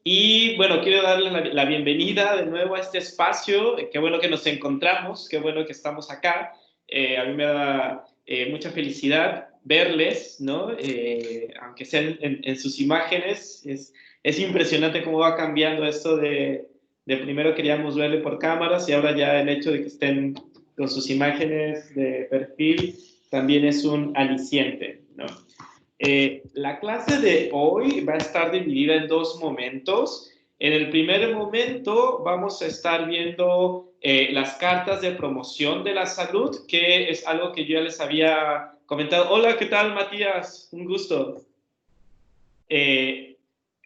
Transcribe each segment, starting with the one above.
Y bueno, quiero darle la bienvenida de nuevo a este espacio. Qué bueno que nos encontramos, qué bueno que estamos acá. A mí me da mucha felicidad verles, ¿no? Aunque sean en sus imágenes, es impresionante cómo va cambiando esto de primero queríamos verle por cámaras y ahora ya el hecho de que estén con sus imágenes de perfil también es un aliciente, ¿no? La clase de hoy va a estar dividida en dos momentos. En el primer momento vamos a estar viendo las cartas de promoción de la salud, que es algo que yo ya les había comentado. Hola, ¿qué tal, Matías? Un gusto. Eh,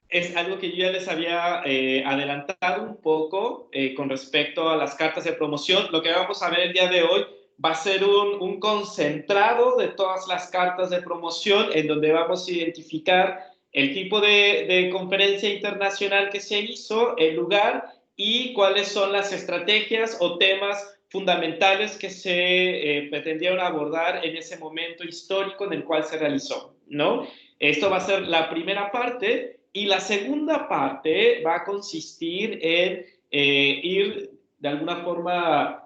es algo que yo ya les había adelantado un poco con respecto a las cartas de promoción. Lo que vamos a ver el día de hoy va a ser un concentrado de todas las cartas de promoción en donde vamos a identificar el tipo de conferencia internacional que se hizo, el lugar y cuáles son las estrategias o temas fundamentales que se pretendieron abordar en ese momento histórico en el cual se realizó, ¿no? Esto va a ser la primera parte y la segunda parte va a consistir en ir de alguna forma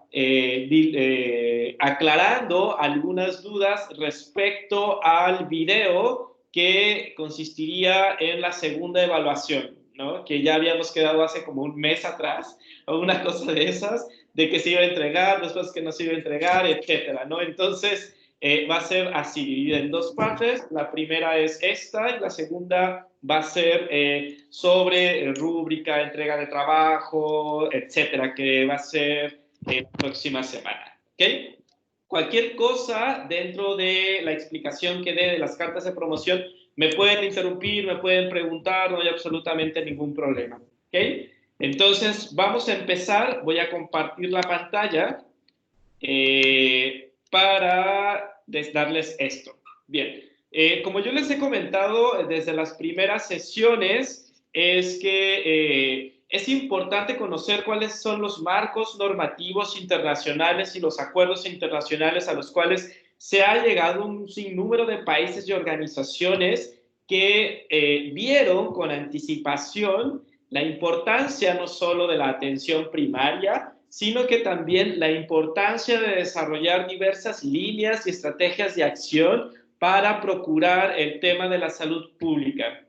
aclarando algunas dudas respecto al video que consistiría en la segunda evaluación, ¿no? Que ya habíamos quedado hace como un mes atrás, o una cosa de esas, de que se iba a entregar, después que no se iba a entregar, etcétera, ¿no? Entonces, va a ser así, dividida en dos partes. La primera es esta y la segunda va a ser sobre rúbrica, entrega de trabajo, etcétera, que va a ser la próxima semana. ¿Ok? Cualquier cosa dentro de la explicación que dé de las cartas de promoción, me pueden interrumpir, me pueden preguntar, no hay absolutamente ningún problema. ¿Ok? Entonces, vamos a empezar. Voy a compartir la pantalla para darles esto. Bien, como yo les he comentado desde las primeras sesiones, es que es importante conocer cuáles son los marcos normativos internacionales y los acuerdos internacionales a los cuales se ha llegado un sinnúmero de países y organizaciones que vieron con anticipación la importancia no solo de la atención primaria, sino que también la importancia de desarrollar diversas líneas y estrategias de acción para procurar el tema de la salud pública.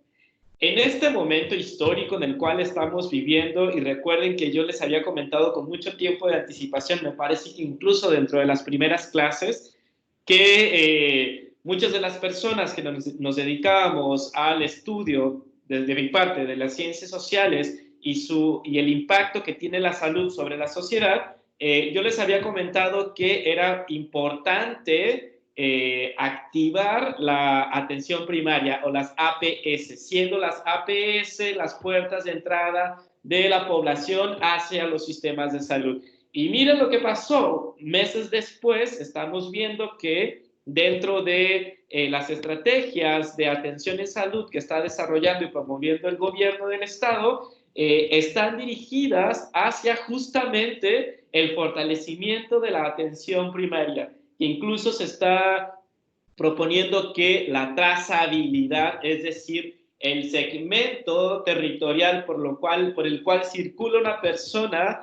En este momento histórico en el cual estamos viviendo, y recuerden que yo les había comentado con mucho tiempo de anticipación, me parece que incluso dentro de las primeras clases, que muchas de las personas que nos dedicábamos al estudio, desde mi parte, de las ciencias sociales y el impacto que tiene la salud sobre la sociedad, yo les había comentado que era importante activar la atención primaria o las APS, siendo las APS las puertas de entrada de la población hacia los sistemas de salud. Y miren lo que pasó. Meses después estamos viendo que dentro de las estrategias de atención en salud que está desarrollando y promoviendo el gobierno del Estado, están dirigidas hacia justamente el fortalecimiento de la atención primaria, que incluso se está proponiendo que la trazabilidad, es decir, el segmento territorial por el cual circula una persona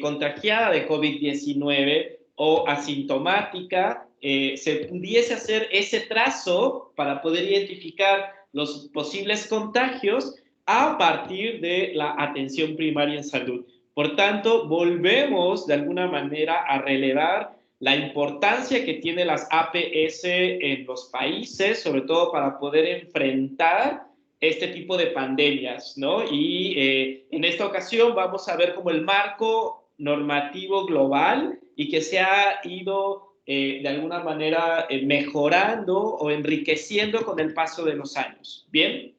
contagiada de COVID-19 o asintomática, se pudiese hacer ese trazo para poder identificar los posibles contagios a partir de la atención primaria en salud. Por tanto, volvemos de alguna manera a relevar la importancia que tiene las APS en los países, sobre todo para poder enfrentar este tipo de pandemias, ¿no? Y en esta ocasión vamos a ver como el marco normativo global y que se ha ido de alguna manera mejorando o enriqueciendo con el paso de los años. Bien,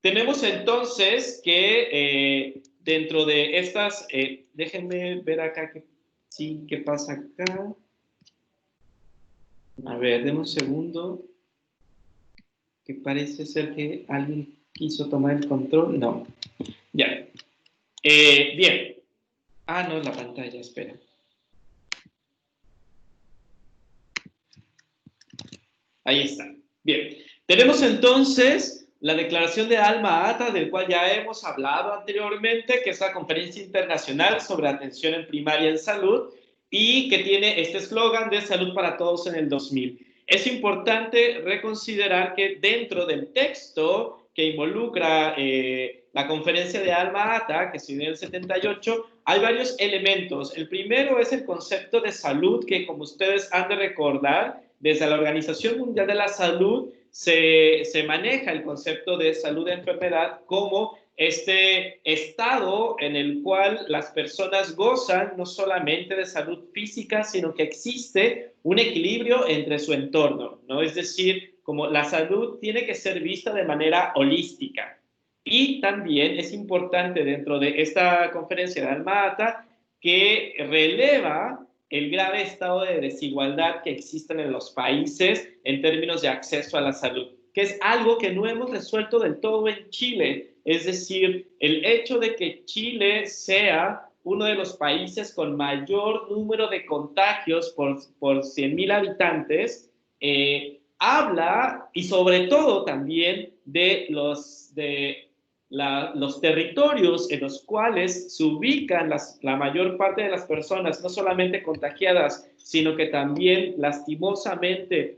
tenemos entonces que dentro de estas, déjenme ver acá sí, qué pasa acá. A ver, denme un segundo, que parece ser que alguien quiso tomar el control. No, ya. Bien. Ah, no, la pantalla, espera. Ahí está. Bien. Tenemos entonces la Declaración de Alma-Ata, del cual ya hemos hablado anteriormente, que es la Conferencia Internacional sobre Atención en Primaria en Salud, y que tiene este eslogan de Salud para Todos en el 2000. Es importante reconsiderar que dentro del texto que involucra la Conferencia de Alma-Ata, que se dio en el 78, hay varios elementos. El primero es el concepto de salud, que como ustedes han de recordar, desde la Organización Mundial de la Salud se maneja el concepto de salud de enfermedad como este estado en el cual las personas gozan no solamente de salud física, sino que existe un equilibrio entre su entorno, ¿no? Es decir, como la salud tiene que ser vista de manera holística. Y también es importante dentro de esta conferencia de Alma-Ata que releva el grave estado de desigualdad que existen en los países en términos de acceso a la salud, que es algo que no hemos resuelto del todo en Chile. Es decir, el hecho de que Chile sea uno de los países con mayor número de contagios por 100.000 habitantes, habla y sobre todo también de los territorios en los cuales se ubican la mayor parte de las personas, no solamente contagiadas, sino que también lastimosamente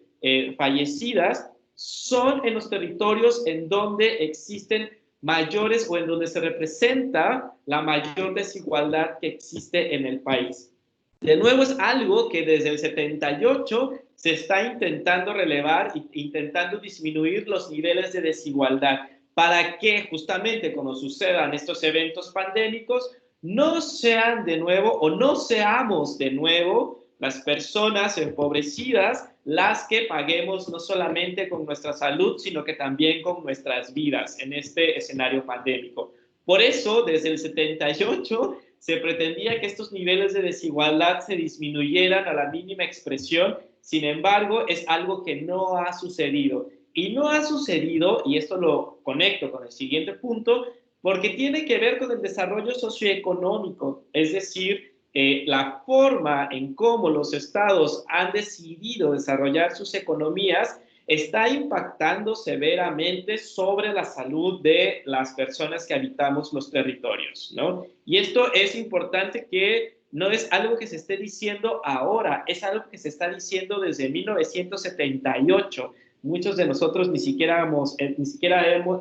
fallecidas, son en los territorios en donde existen mayores o en donde se representa la mayor desigualdad que existe en el país. De nuevo, es algo que desde el 78 se está intentando relevar e intentando disminuir los niveles de desigualdad para que justamente cuando sucedan estos eventos pandémicos no sean de nuevo o no seamos de nuevo las personas empobrecidas las que paguemos no solamente con nuestra salud, sino que también con nuestras vidas en este escenario pandémico. Por eso, desde el 78 se pretendía que estos niveles de desigualdad se disminuyeran a la mínima expresión. Sin embargo, es algo que no ha sucedido. Y no ha sucedido, y esto lo conecto con el siguiente punto, porque tiene que ver con el desarrollo socioeconómico, es decir, la forma en cómo los estados han decidido desarrollar sus economías está impactando severamente sobre la salud de las personas que habitamos los territorios, ¿no? Y esto es importante, que no es algo que se esté diciendo ahora, es algo que se está diciendo desde 1978. Muchos de nosotros ni siquiera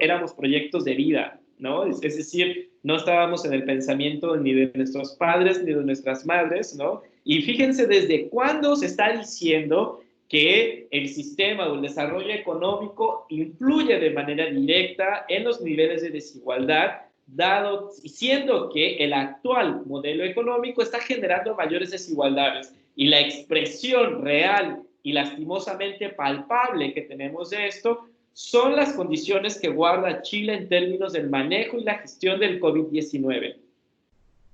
éramos proyectos de vida, ¿no? Es decir, no estábamos en el pensamiento ni de nuestros padres ni de nuestras madres, ¿no? Y fíjense desde cuándo se está diciendo que el sistema o el desarrollo económico influye de manera directa en los niveles de desigualdad, siendo que el actual modelo económico está generando mayores desigualdades. Y la expresión real y lastimosamente palpable que tenemos de esto son las condiciones que guarda Chile en términos del manejo y la gestión del COVID-19.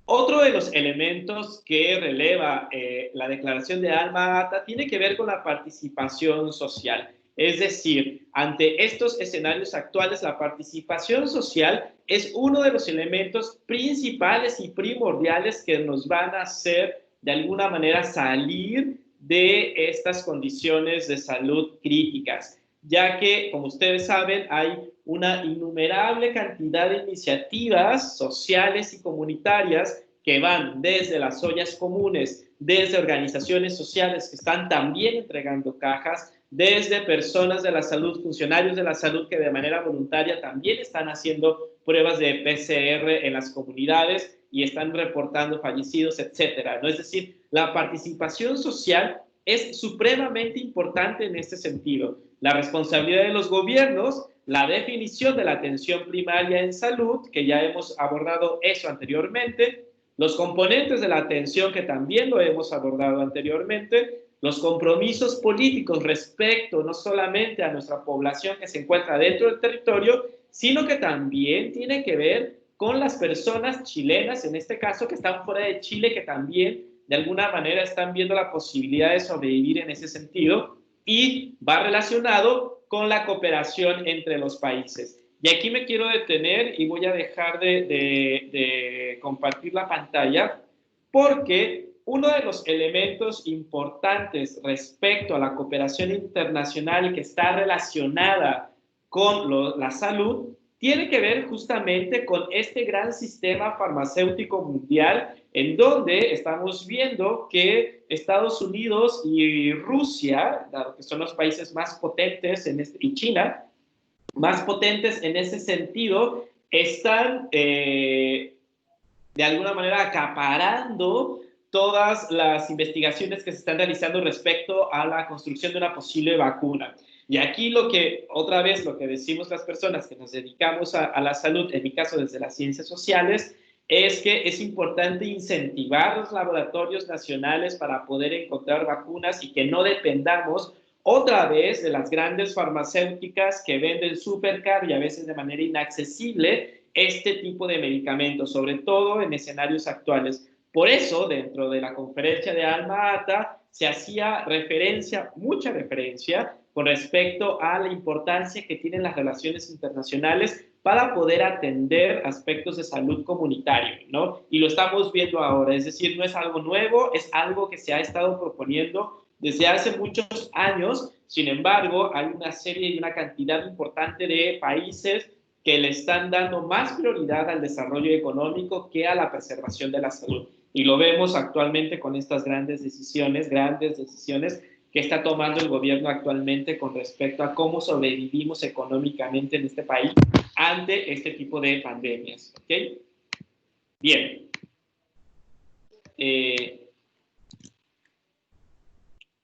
Otro de los elementos que releva la Declaración de Alma-Ata tiene que ver con la participación social. Es decir, ante estos escenarios actuales, la participación social es uno de los elementos principales y primordiales que nos van a hacer de alguna manera salir de estas condiciones de salud críticas, ya que, como ustedes saben, hay una innumerable cantidad de iniciativas sociales y comunitarias que van desde las ollas comunes, desde organizaciones sociales que están también entregando cajas, desde personas de la salud, funcionarios de la salud que de manera voluntaria también están haciendo pruebas de PCR en las comunidades y están reportando fallecidos, etcétera, ¿no? Es decir, la participación social es supremamente importante en este sentido. La responsabilidad de los gobiernos, la definición de la atención primaria en salud, que ya hemos abordado eso anteriormente, los componentes de la atención, que también lo hemos abordado anteriormente, los compromisos políticos respecto no solamente a nuestra población que se encuentra dentro del territorio, sino que también tiene que ver con las personas chilenas, en este caso, que están fuera de Chile, que también de alguna manera están viendo la posibilidad de sobrevivir en ese sentido, y va relacionado con la cooperación entre los países. Y aquí me quiero detener y voy a dejar de compartir la pantalla, porque uno de los elementos importantes respecto a la cooperación internacional que está relacionada con la salud tiene que ver justamente con este gran sistema farmacéutico mundial en donde estamos viendo que Estados Unidos y Rusia, dado que son los países más potentes y China, más potentes en ese sentido, están de alguna manera acaparando todas las investigaciones que se están realizando respecto a la construcción de una posible vacuna. Y aquí otra vez, lo que decimos las personas que nos dedicamos a la salud, en mi caso desde las ciencias sociales, es que es importante incentivar los laboratorios nacionales para poder encontrar vacunas y que no dependamos otra vez de las grandes farmacéuticas que venden súper caro y a veces de manera inaccesible este tipo de medicamentos, sobre todo en escenarios actuales. Por eso, dentro de la conferencia de Alma Ata, se hacía referencia, mucha referencia, con respecto a la importancia que tienen las relaciones internacionales para poder atender aspectos de salud comunitario, ¿no? Y lo estamos viendo ahora, es decir, no es algo nuevo, es algo que se ha estado proponiendo desde hace muchos años. Sin embargo, hay una serie y una cantidad importante de países que le están dando más prioridad al desarrollo económico que a la preservación de la salud. Y lo vemos actualmente con estas grandes decisiones que está tomando el gobierno actualmente con respecto a cómo sobrevivimos económicamente en este país ante este tipo de pandemias. ¿Okay? Bien.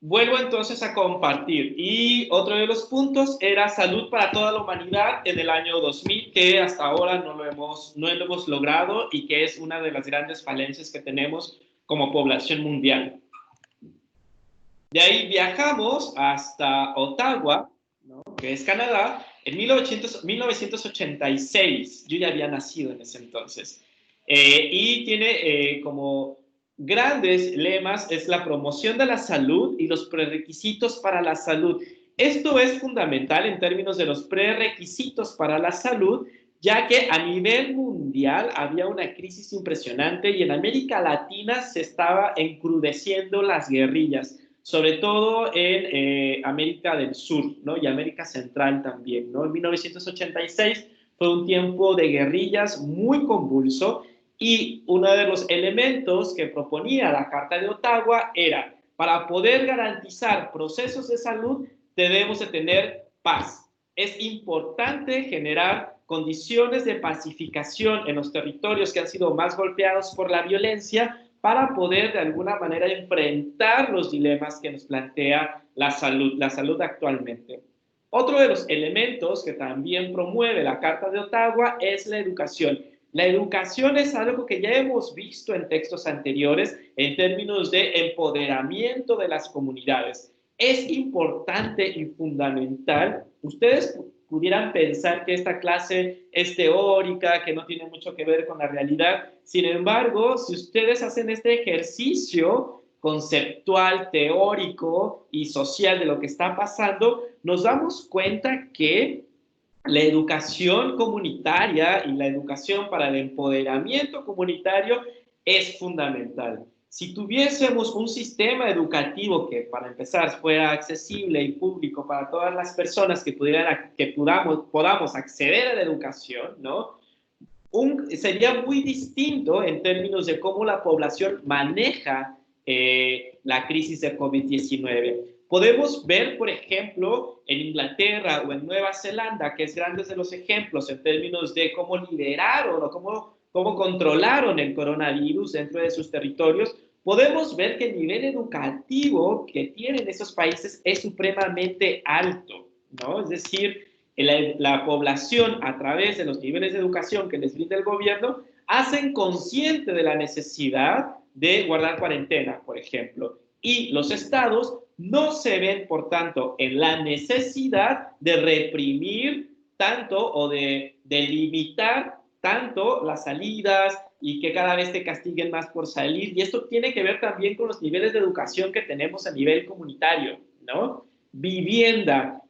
Vuelvo entonces a compartir. Y otro de los puntos era salud para toda la humanidad en el año 2000, que hasta ahora no lo hemos logrado y que es una de las grandes falencias que tenemos como población mundial. De ahí viajamos hasta Ottawa, ¿no?, que es Canadá, en 1986. Yo ya había nacido en ese entonces. Y tiene como grandes lemas, es la promoción de la salud y los prerequisitos para la salud. Esto es fundamental en términos de los prerequisitos para la salud, ya que a nivel mundial había una crisis impresionante y en América Latina se estaba encrudeciendo las guerrillas, sobre todo en América del Sur, ¿no?, y América Central también, ¿no? En 1986 fue un tiempo de guerrillas muy convulso y uno de los elementos que proponía la Carta de Ottawa era: para poder garantizar procesos de salud debemos de tener paz. Es importante generar condiciones de pacificación en los territorios que han sido más golpeados por la violencia para poder de alguna manera enfrentar los dilemas que nos plantea la salud actualmente. Otro de los elementos que también promueve la Carta de Ottawa es la educación. La educación es algo que ya hemos visto en textos anteriores en términos de empoderamiento de las comunidades. Es importante y fundamental. Ustedes pudieran pensar que esta clase es teórica, que no tiene mucho que ver con la realidad. Sin embargo, si ustedes hacen este ejercicio conceptual, teórico y social de lo que está pasando, nos damos cuenta que la educación comunitaria y la educación para el empoderamiento comunitario es fundamental. Si tuviésemos un sistema educativo que, para empezar, fuera accesible y público para todas las personas que podamos acceder a la educación, ¿no?, sería muy distinto en términos de cómo la población maneja la crisis de COVID-19. Podemos ver, por ejemplo, en Inglaterra o en Nueva Zelanda, que es grandes de los ejemplos en términos de cómo lideraron o cómo controlaron el coronavirus dentro de sus territorios. Podemos ver que el nivel educativo que tienen esos países es supremamente alto, ¿no? Es decir, la población, a través de los niveles de educación que les brinda el gobierno, hacen consciente de la necesidad de guardar cuarentena, por ejemplo. Y los estados no se ven, por tanto, en la necesidad de reprimir tanto o de limitar tanto las salidas y que cada vez te castiguen más por salir. Y esto tiene que ver también con los niveles de educación que tenemos a nivel comunitario, ¿no? Vivienda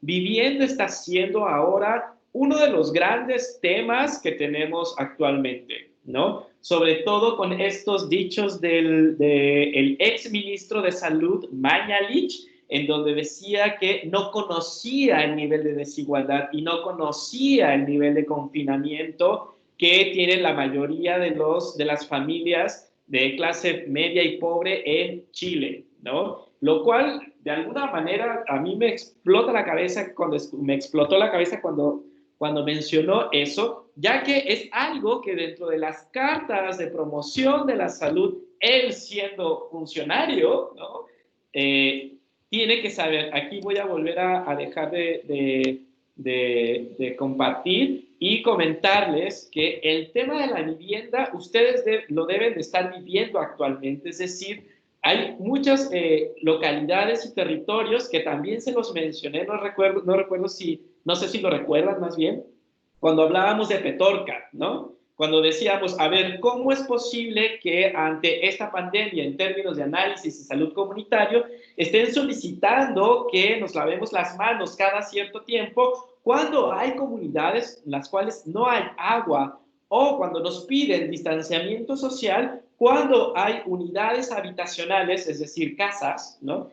está siendo ahora uno de los grandes temas que tenemos actualmente, ¿no? Sobre todo con estos dichos del ex ministro de Salud, Mañalich, en donde decía que no conocía el nivel de desigualdad y no conocía el nivel de confinamiento que tienen la mayoría de las familias de clase media y pobre en Chile, ¿no? Lo cual, de alguna manera, a mí me explota la cabeza me explotó la cabeza cuando mencionó eso, ya que es algo que dentro de las cartas de promoción de la salud, él siendo funcionario, ¿no? Tiene que saber. Aquí voy a volver a dejar de compartir y comentarles que el tema de la vivienda ustedes lo deben de estar viviendo actualmente, es decir, hay muchas localidades y territorios que también se los mencioné, no sé si lo recuerdan más bien, cuando hablábamos de Petorca, ¿no? Cuando decíamos, a ver, ¿cómo es posible que ante esta pandemia, en términos de análisis y salud comunitario, estén solicitando que nos lavemos las manos cada cierto tiempo cuando hay comunidades en las cuales no hay agua, o cuando nos piden distanciamiento social, cuando hay unidades habitacionales, es decir, casas, ¿no?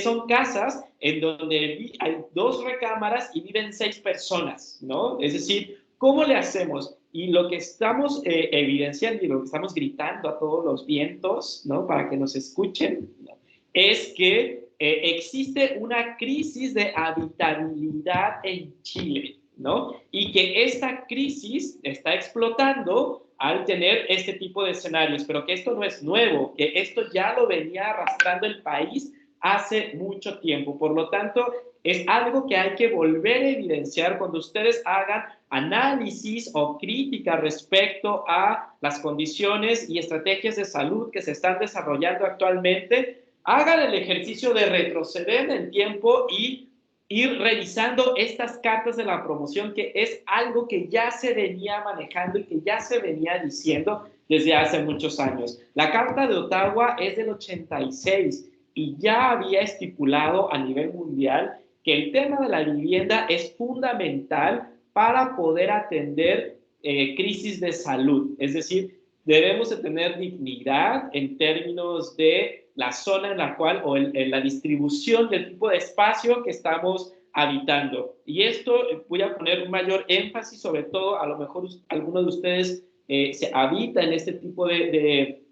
Son casas en donde hay 2 recámaras y viven 6 personas, ¿no? Es decir, ¿cómo le hacemos? Y lo que estamos evidenciando y lo que estamos gritando a todos los vientos, ¿no? Para que nos escuchen, ¿no? Es que existe una crisis de habitabilidad en Chile, ¿no? Y que esta crisis está explotando al tener este tipo de escenarios, pero que esto no es nuevo, que esto ya lo venía arrastrando el país hace mucho tiempo. Por lo tanto, es algo que hay que volver a evidenciar cuando ustedes hagan análisis o crítica respecto a las condiciones y estrategias de salud que se están desarrollando actualmente. Hagan el ejercicio de retroceder en el tiempo y ir revisando estas cartas de la promoción, que es algo que ya se venía manejando y que ya se venía diciendo desde hace muchos años. La Carta de Ottawa es del 86 y ya había estipulado a nivel mundial que el tema de la vivienda es fundamental para poder atender crisis de salud. Es decir, debemos de tener dignidad en términos de la zona en la cual o en la distribución del tipo de espacio que estamos habitando. Y esto voy a poner un mayor énfasis, sobre todo a lo mejor algunos de ustedes se habita en este tipo de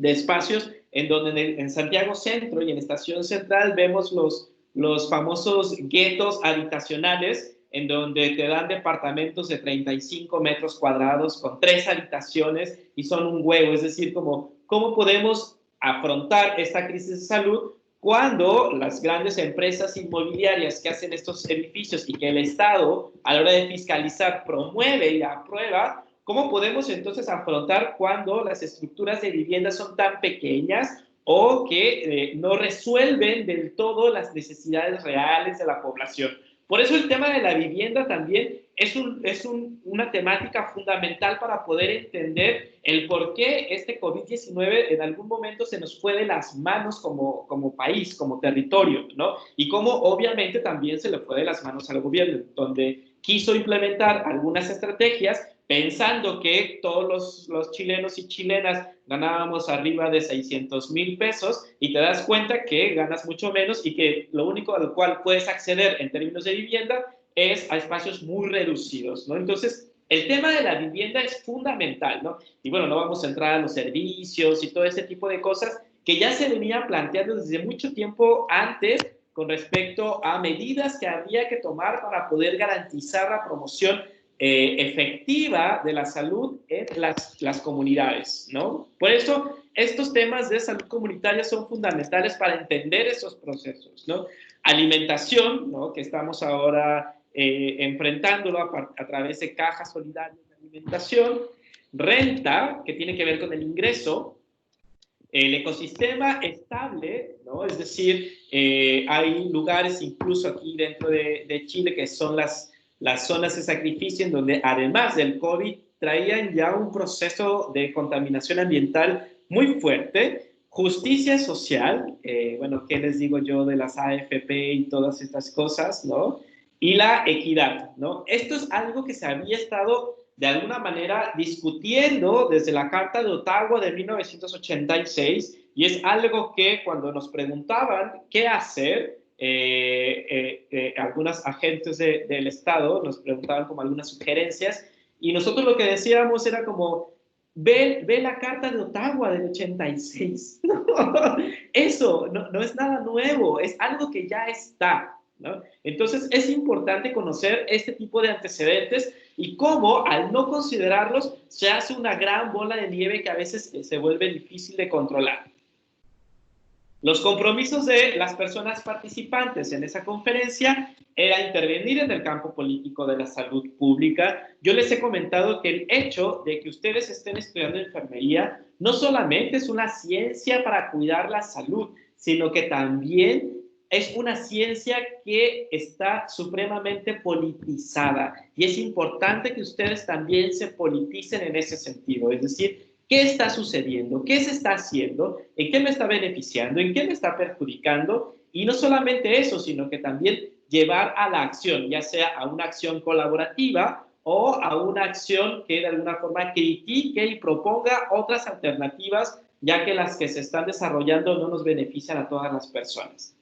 espacios en donde en Santiago Centro y en Estación Central vemos los famosos guetos habitacionales, en donde te dan departamentos de 35 metros cuadrados con 3 habitaciones y son un huevo. Es decir, ¿cómo podemos afrontar esta crisis de salud cuando las grandes empresas inmobiliarias que hacen estos edificios y que el Estado, a la hora de fiscalizar, promueve y aprueba? ¿Cómo podemos entonces afrontar cuando las estructuras de vivienda son tan pequeñas o que no resuelven del todo las necesidades reales de la población? Por eso el tema de la vivienda también es una temática fundamental para poder entender el por qué este COVID-19 en algún momento se nos fue de las manos como país, como territorio, ¿no? Y cómo obviamente también se le fue de las manos al gobierno, donde quiso implementar algunas estrategias pensando que todos los chilenos y chilenas ganábamos arriba de 600,000 pesos y te das cuenta que ganas mucho menos y que lo único al cual puedes acceder en términos de vivienda es a espacios muy reducidos, ¿no? Entonces, el tema de la vivienda es fundamental, ¿no? Y bueno, no vamos a entrar a los servicios y todo ese tipo de cosas que ya se venían planteando desde mucho tiempo antes con respecto a medidas que había que tomar para poder garantizar la promoción efectiva de la salud en las comunidades, ¿no? Por eso, estos temas de salud comunitaria son fundamentales para entender esos procesos, ¿no? Alimentación, ¿no? Que estamos ahora enfrentándolo a través de cajas solidarias de alimentación. Renta, que tiene que ver con el ingreso. El ecosistema estable, ¿no? Es decir, hay lugares incluso aquí dentro de Chile que son las zonas de sacrificio en donde además del COVID traían ya un proceso de contaminación ambiental muy fuerte. Justicia social, bueno, ¿qué les digo yo de las AFP y todas estas cosas, ¿no? Y la equidad, ¿no? Esto es algo que se había estado de alguna manera discutiendo desde la Carta de Ottawa de 1986 y es algo que cuando nos preguntaban qué hacer, algunos agentes del Estado nos preguntaban como algunas sugerencias, y nosotros lo que decíamos era como, ve la Carta de Ottawa del 86. Eso no es nada nuevo, es algo que ya está, ¿no? Entonces es importante conocer este tipo de antecedentes y cómo al no considerarlos se hace una gran bola de nieve que a veces se vuelve difícil de controlar. Los compromisos de las personas participantes en esa conferencia era intervenir en el campo político de la salud pública. Yo les he comentado que el hecho de que ustedes estén estudiando enfermería no solamente es una ciencia para cuidar la salud, sino que también es una ciencia que está supremamente politizada y es importante que ustedes también se politicen en ese sentido, es decir, ¿qué está sucediendo? ¿Qué se está haciendo? ¿En qué me está beneficiando? ¿En qué me está perjudicando? Y no solamente eso, sino que también llevar a la acción, ya sea a una acción colaborativa o a una acción que de alguna forma critique y proponga otras alternativas, ya que las que se están desarrollando no nos benefician a todas las personas.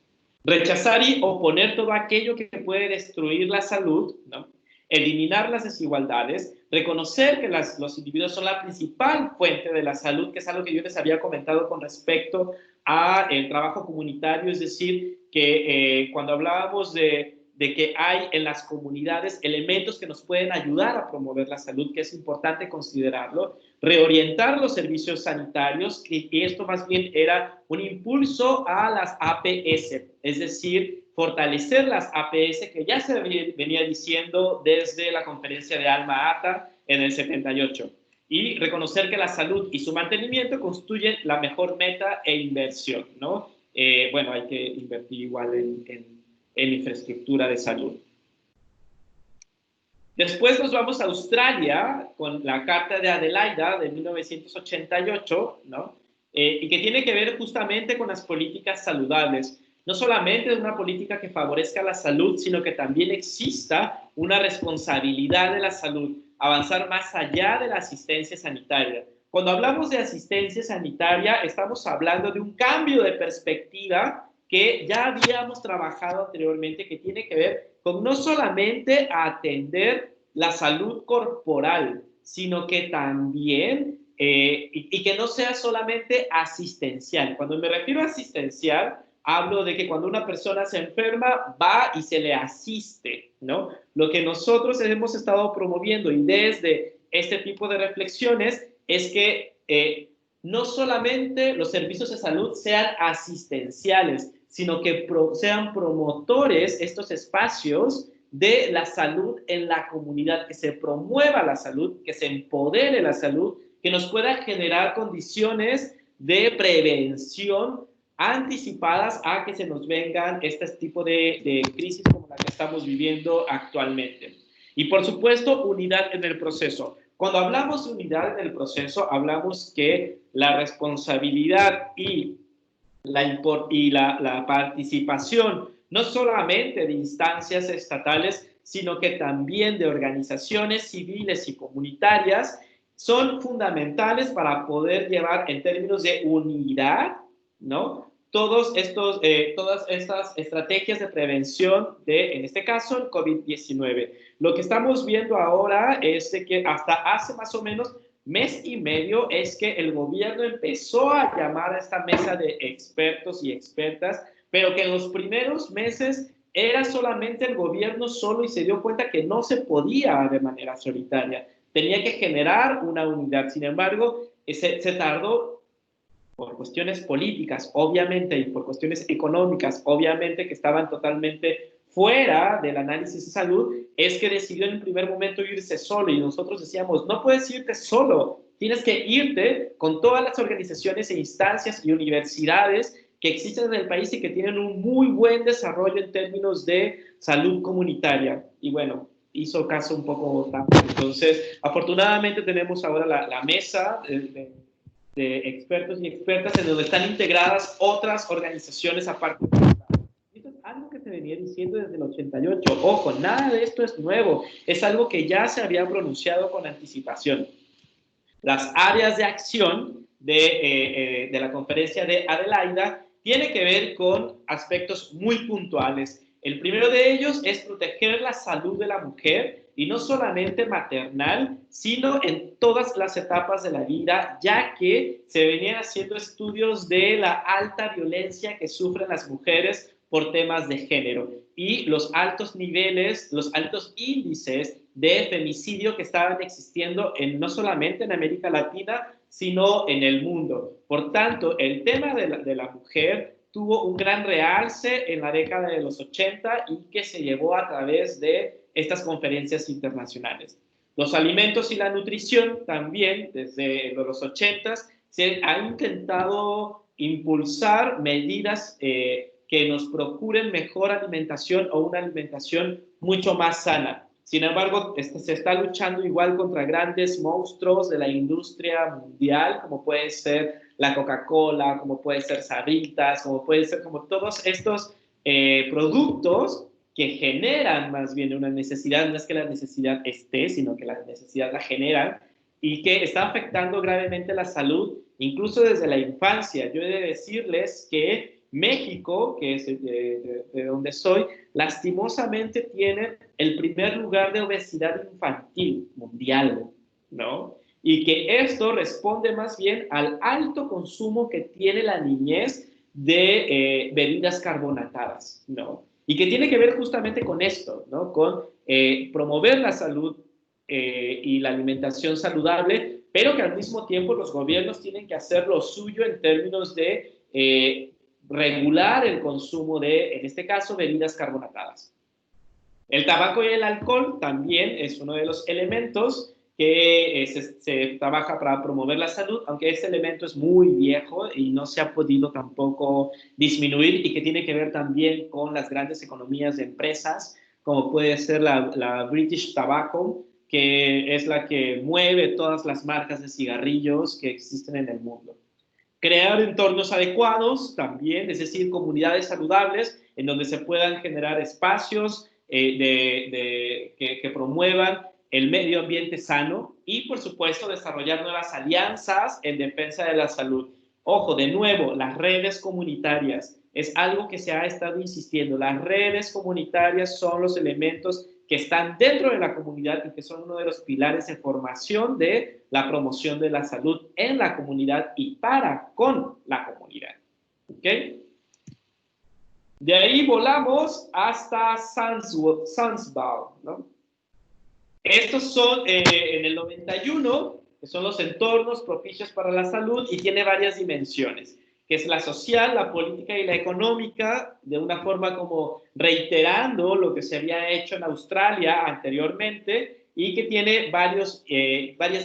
Rechazar y oponer todo aquello que puede destruir la salud, ¿no? Eliminar las desigualdades, reconocer que los individuos son la principal fuente de la salud, que es algo que yo les había comentado con respecto al trabajo comunitario, es decir, que cuando hablábamos de que hay en las comunidades elementos que nos pueden ayudar a promover la salud, que es importante considerarlo, reorientar los servicios sanitarios, y esto más bien era un impulso a las APS, es decir, fortalecer las APS que ya se venía diciendo desde la conferencia de Alma Ata en el 78, y reconocer que la salud y su mantenimiento constituyen la mejor meta e inversión, ¿no? Bueno, hay que invertir igual en infraestructura de salud. Después nos vamos a Australia con la Carta de Adelaida de 1988, ¿no? Y que tiene que ver justamente con las políticas saludables. No solamente es una política que favorezca la salud, sino que también exista una responsabilidad de la salud, avanzar más allá de la asistencia sanitaria. Cuando hablamos de asistencia sanitaria, estamos hablando de un cambio de perspectiva que ya habíamos trabajado anteriormente, que tiene que ver con no solamente atender la salud corporal, sino que también, y que no sea solamente asistencial. Cuando me refiero a asistencial, hablo de que cuando una persona se enferma, va y se le asiste, ¿no? Lo que nosotros hemos estado promoviendo y desde este tipo de reflexiones es que no solamente los servicios de salud sean asistenciales, sino que sean promotores estos espacios de la salud en la comunidad, que se promueva la salud, que se empodere la salud, que nos pueda generar condiciones de prevención anticipadas a que se nos vengan este tipo de crisis como la que estamos viviendo actualmente. Y por supuesto, unidad en el proceso. Cuando hablamos de unidad en el proceso, hablamos que la responsabilidad y la participación no solamente de instancias estatales, sino que también de organizaciones civiles y comunitarias, son fundamentales para poder llevar en términos de unidad, ¿no? Todas estas estrategias de prevención de, en este caso, el COVID-19. Lo que estamos viendo ahora es de que hasta hace más o menos mes y medio es que el gobierno empezó a llamar a esta mesa de expertos y expertas, pero que en los primeros meses era solamente el gobierno solo y se dio cuenta que no se podía de manera solitaria. Tenía que generar una unidad. Sin embargo, se tardó por cuestiones políticas, obviamente, y por cuestiones económicas, obviamente, que estaban totalmente fuera del análisis de salud, es que decidió en el primer momento irse solo, y nosotros decíamos, no puedes irte solo, tienes que irte con todas las organizaciones e instancias y universidades que existen en el país y que tienen un muy buen desarrollo en términos de salud comunitaria. Y bueno, hizo caso un poco tanto. Entonces, afortunadamente tenemos ahora la mesa de expertos y expertas en donde están integradas otras organizaciones aparte de esta. Esto es algo que se venía diciendo desde el 88. Ojo, nada de esto es nuevo. Es algo que ya se había pronunciado con anticipación. Las áreas de acción de la conferencia de Adelaida tiene que ver con aspectos muy puntuales. El primero de ellos es proteger la salud de la mujer, y no solamente maternal, sino en todas las etapas de la vida, ya que se venían haciendo estudios de la alta violencia que sufren las mujeres por temas de género y los altos niveles, los altos índices de femicidio que estaban existiendo no solamente en América Latina, sino en el mundo. Por tanto, el tema de la mujer tuvo un gran realce en la década de los 80 y que se llevó a través de estas conferencias internacionales. Los alimentos y la nutrición también, desde los 80 se ha intentado impulsar medidas que nos procuren mejor alimentación o una alimentación mucho más sana. Sin embargo, se está luchando igual contra grandes monstruos de la industria mundial, como puede ser la Coca-Cola, como puede ser Sabritas, como puede ser como todos estos productos que generan más bien una necesidad, no es que la necesidad esté, sino que la necesidad la generan y que está afectando gravemente la salud, incluso desde la infancia. Yo he de decirles que México, que es de donde soy, lastimosamente tiene el primer lugar de obesidad infantil mundial, ¿no? Y que esto responde más bien al alto consumo que tiene la niñez de bebidas carbonatadas, ¿no? Y que tiene que ver justamente con esto, ¿no? Con promover la salud y la alimentación saludable, pero que al mismo tiempo los gobiernos tienen que hacer lo suyo en términos de regular el consumo de, en este caso, bebidas carbonatadas. El tabaco y el alcohol también es uno de los elementos que se trabaja para promover la salud, aunque este elemento es muy viejo y no se ha podido tampoco disminuir y que tiene que ver también con las grandes economías de empresas, como puede ser la British Tobacco, que es la que mueve todas las marcas de cigarrillos que existen en el mundo. Crear entornos adecuados también, es decir, comunidades saludables en donde se puedan generar espacios que promuevan el medio ambiente sano y, por supuesto, desarrollar nuevas alianzas en defensa de la salud. Ojo, de nuevo, las redes comunitarias es algo que se ha estado insistiendo. Las redes comunitarias son los elementos que están dentro de la comunidad y que son uno de los pilares de formación de la promoción de la salud en la comunidad y con la comunidad. ¿Ok? De ahí volamos hasta Zanzibar, ¿no? Estos son en el 91, que son los entornos propicios para la salud y tiene varias dimensiones, que es la social, la política y la económica, de una forma como reiterando lo que se había hecho en Australia anteriormente y que tiene varias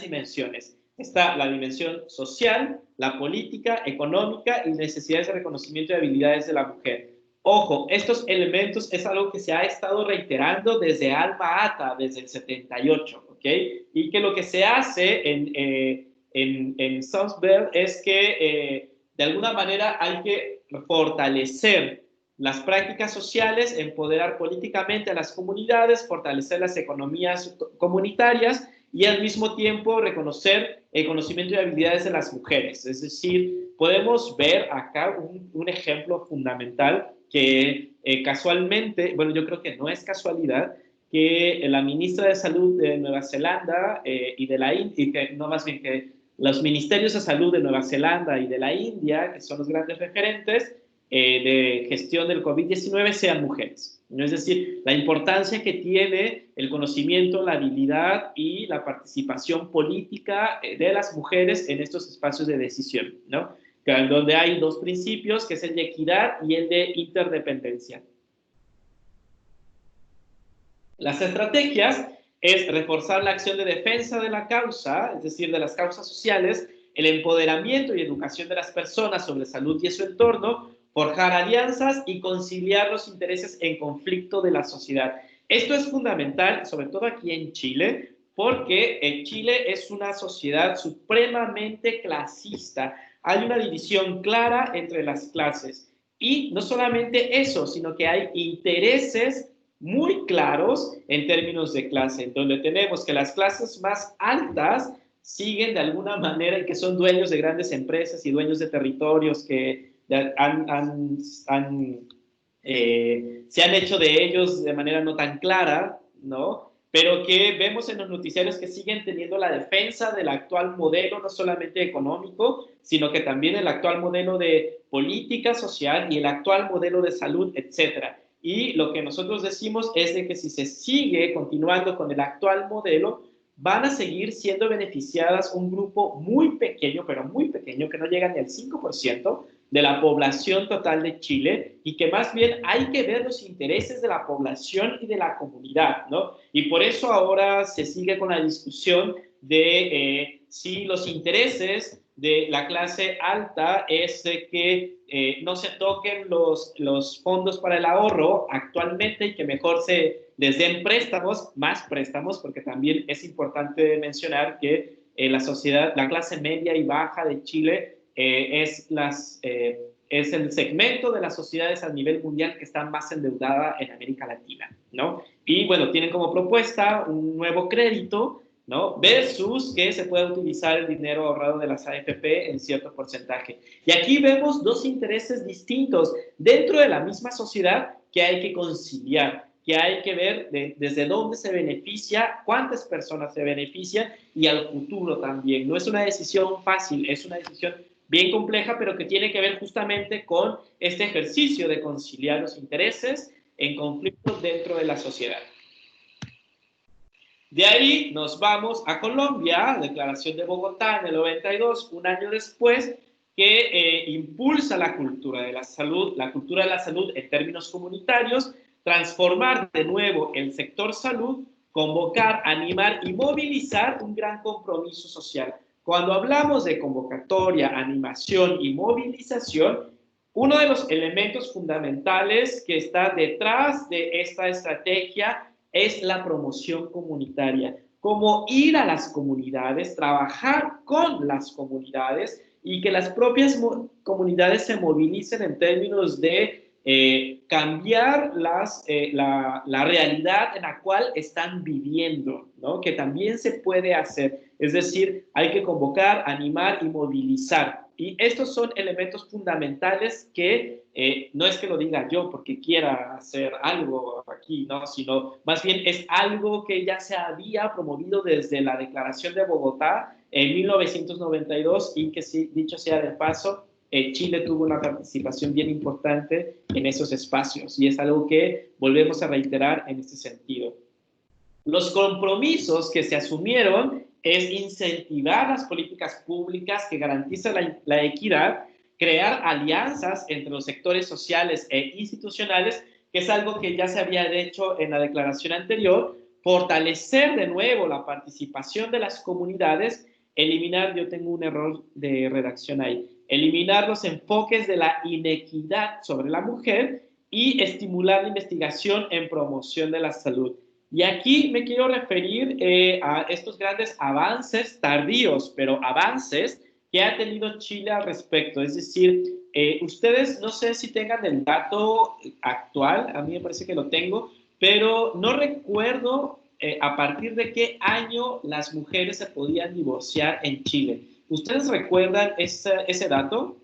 dimensiones. Está la dimensión social, la política, económica y necesidades de reconocimiento de habilidades de la mujer. Ojo, estos elementos es algo que se ha estado reiterando desde Alma Ata, desde el 78, ¿ok? Y que lo que se hace en Zanzibar es que de alguna manera hay que fortalecer las prácticas sociales, empoderar políticamente a las comunidades, fortalecer las economías comunitarias y al mismo tiempo reconocer el conocimiento y habilidades de las mujeres. Es decir, podemos ver acá un ejemplo fundamental que casualmente, bueno, yo creo que no es casualidad, que la ministra de Salud de Nueva Zelanda y de la India, no más bien que los ministerios de salud de Nueva Zelanda y de la India, que son los grandes referentes de gestión del COVID-19, sean mujeres. Es decir, la importancia que tiene el conocimiento, la habilidad y la participación política de las mujeres en estos espacios de decisión, ¿no? Donde hay dos principios, que es el de equidad y el de interdependencia. Las estrategias es reforzar la acción de defensa de la causa, es decir, de las causas sociales, el empoderamiento y educación de las personas sobre salud y su entorno, forjar alianzas y conciliar los intereses en conflicto de la sociedad. Esto es fundamental, sobre todo aquí en Chile, porque Chile es una sociedad supremamente clasista. Hay una división clara entre las clases. Y no solamente eso, sino que hay intereses muy claros en términos de clase, en donde tenemos que las clases más altas siguen de alguna manera y que son dueños de grandes empresas y dueños de territorios que se han hecho de ellos de manera no tan clara, ¿no? Pero que vemos en los noticiarios que siguen teniendo la defensa del actual modelo, no solamente económico, sino que también el actual modelo de política social y el actual modelo de salud, etcétera. Y lo que nosotros decimos es de que si se sigue continuando con el actual modelo, van a seguir siendo beneficiadas un grupo muy pequeño, pero muy pequeño, que no llega ni al 5% de la población total de Chile, y que más bien hay que ver los intereses de la población y de la comunidad, ¿no? Y por eso ahora se sigue con la discusión de si los intereses de la clase alta es de que no se toquen los fondos para el ahorro actualmente y que mejor se les den préstamos, más préstamos, porque también es importante mencionar que la sociedad, la clase media y baja de Chile es el segmento de las sociedades a nivel mundial que está más endeudada en América Latina, ¿no? Y bueno, tienen como propuesta un nuevo crédito, ¿no? Versus que se pueda utilizar el dinero ahorrado de las AFP en cierto porcentaje. Y aquí vemos dos intereses distintos dentro de la misma sociedad que hay que conciliar, que hay que ver desde dónde se beneficia, cuántas personas se benefician y al futuro también. No es una decisión fácil, es una decisión bien compleja, pero que tiene que ver justamente con este ejercicio de conciliar los intereses en conflicto dentro de la sociedad. De ahí nos vamos a Colombia, Declaración de Bogotá en el 92, un año después, que impulsa la cultura de la salud en términos comunitarios, transformar de nuevo el sector salud, convocar, animar y movilizar un gran compromiso social. Cuando hablamos de convocatoria, animación y movilización, uno de los elementos fundamentales que está detrás de esta estrategia es la promoción comunitaria, cómo ir a las comunidades, trabajar con las comunidades y que las propias comunidades se movilicen en términos de cambiar la realidad en la cual están viviendo, ¿no? Que también se puede hacer. Es decir, hay que convocar, animar y movilizar. Y estos son elementos fundamentales que no es que lo diga yo porque quiera hacer algo aquí, ¿no? Sino más bien es algo que ya se había promovido desde la Declaración de Bogotá en 1992 y que, dicho sea de paso, Chile tuvo una participación bien importante en esos espacios y es algo que volvemos a reiterar en este sentido. Los compromisos que se asumieron es incentivar las políticas públicas que garantizan la equidad, crear alianzas entre los sectores sociales e institucionales, que es algo que ya se había hecho en la declaración anterior, fortalecer de nuevo la participación de las comunidades, eliminar, yo tengo un error de redacción ahí, eliminar los enfoques de la inequidad sobre la mujer y estimular la investigación en promoción de la salud. Y aquí me quiero referir a estos grandes avances tardíos, pero avances que ha tenido Chile al respecto. Es decir, ustedes no sé si tengan el dato actual, a mí me parece que lo tengo, pero no recuerdo a partir de qué año las mujeres se podían divorciar en Chile. ¿Ustedes recuerdan ese dato?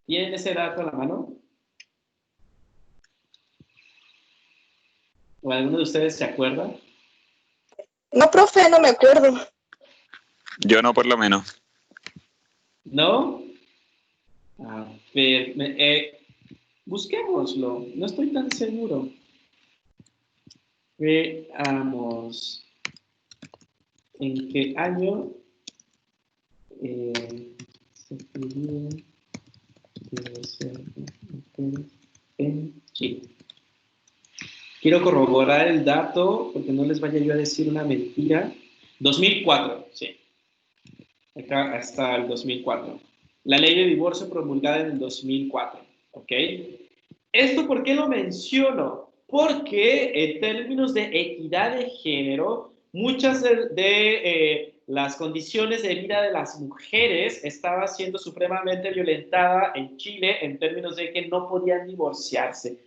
¿Tienen ese dato a la mano? ¿O alguno de ustedes se acuerda? No, profe, no me acuerdo. Yo no, por lo menos. ¿No? A ver, busquémoslo, no estoy tan seguro. Veamos en qué año se escribió en Chile. Quiero corroborar el dato porque no les vaya yo a decir una mentira. 2004, sí. Acá está el 2004. La ley de divorcio promulgada en el 2004, ¿ok? ¿Esto por qué lo menciono? Porque en términos de equidad de género, muchas de las condiciones de vida de las mujeres estaban siendo supremamente violentadas en Chile en términos de que no podían divorciarse.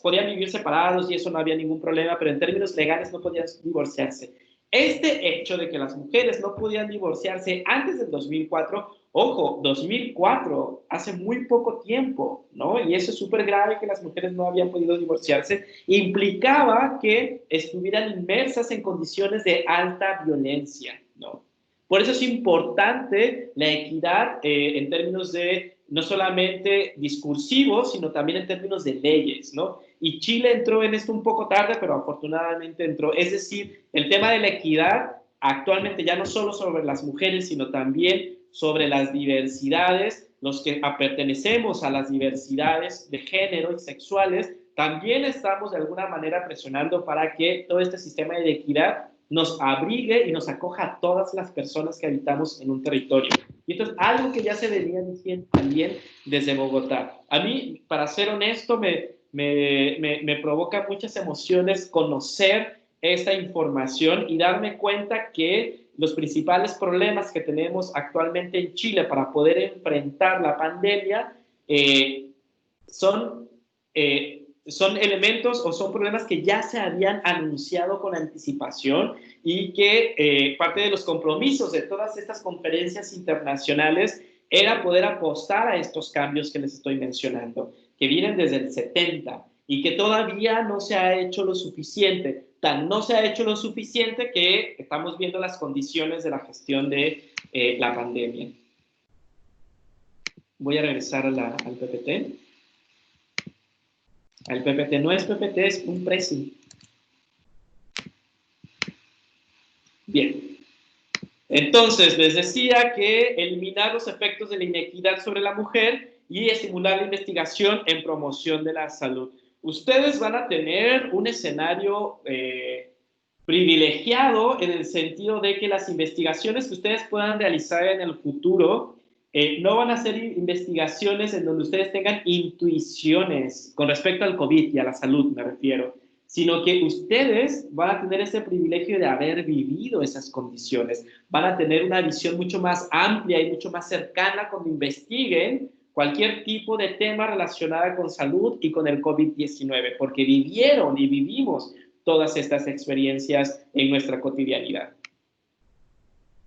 podían vivir separados y eso no había ningún problema, pero en términos legales no podían divorciarse. Este hecho de que las mujeres no podían divorciarse antes del 2004, ojo, 2004, hace muy poco tiempo, ¿no? Y eso es súper grave, que las mujeres no habían podido divorciarse, implicaba que estuvieran inmersas en condiciones de alta violencia, ¿no? Por eso es importante la equidad en términos de no solamente discursivos, sino también en términos de leyes, ¿no? Y Chile entró en esto un poco tarde, pero afortunadamente entró. Es decir, el tema de la equidad actualmente ya no solo sobre las mujeres, sino también sobre las diversidades, los que pertenecemos a las diversidades de género y sexuales, también estamos de alguna manera presionando para que todo este sistema de equidad nos abrigue y nos acoja a todas las personas que habitamos en un territorio. Y esto es algo que ya se venía diciendo también desde Bogotá. A mí, para ser honesto, me provoca muchas emociones conocer esta información y darme cuenta que los principales problemas que tenemos actualmente en Chile para poder enfrentar la pandemia son elementos o son problemas que ya se habían anunciado con anticipación y que parte de los compromisos de todas estas conferencias internacionales era poder apostar a estos cambios que les estoy mencionando, que vienen desde el 70 y que todavía no se ha hecho lo suficiente. Tan no se ha hecho lo suficiente que estamos viendo las condiciones de la gestión de la pandemia. Voy a regresar al PPT. El PPT no es PPT, es un pressing. Bien. Entonces, les decía que eliminar los efectos de la inequidad sobre la mujer y estimular la investigación en promoción de la salud. Ustedes van a tener un escenario privilegiado en el sentido de que las investigaciones que ustedes puedan realizar en el futuro no van a ser investigaciones en donde ustedes tengan intuiciones con respecto al COVID y a la salud, me refiero, sino que ustedes van a tener ese privilegio de haber vivido esas condiciones, van a tener una visión mucho más amplia y mucho más cercana cuando investiguen cualquier tipo de tema relacionado con salud y con el COVID-19, porque vivieron y vivimos todas estas experiencias en nuestra cotidianidad.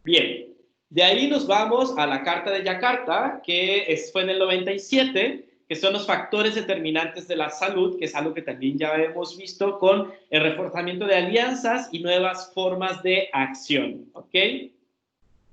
Bien. De ahí nos vamos a la Carta de Yakarta, que fue en el 97, que son los factores determinantes de la salud, que es algo que también ya hemos visto con el reforzamiento de alianzas y nuevas formas de acción, ¿ok?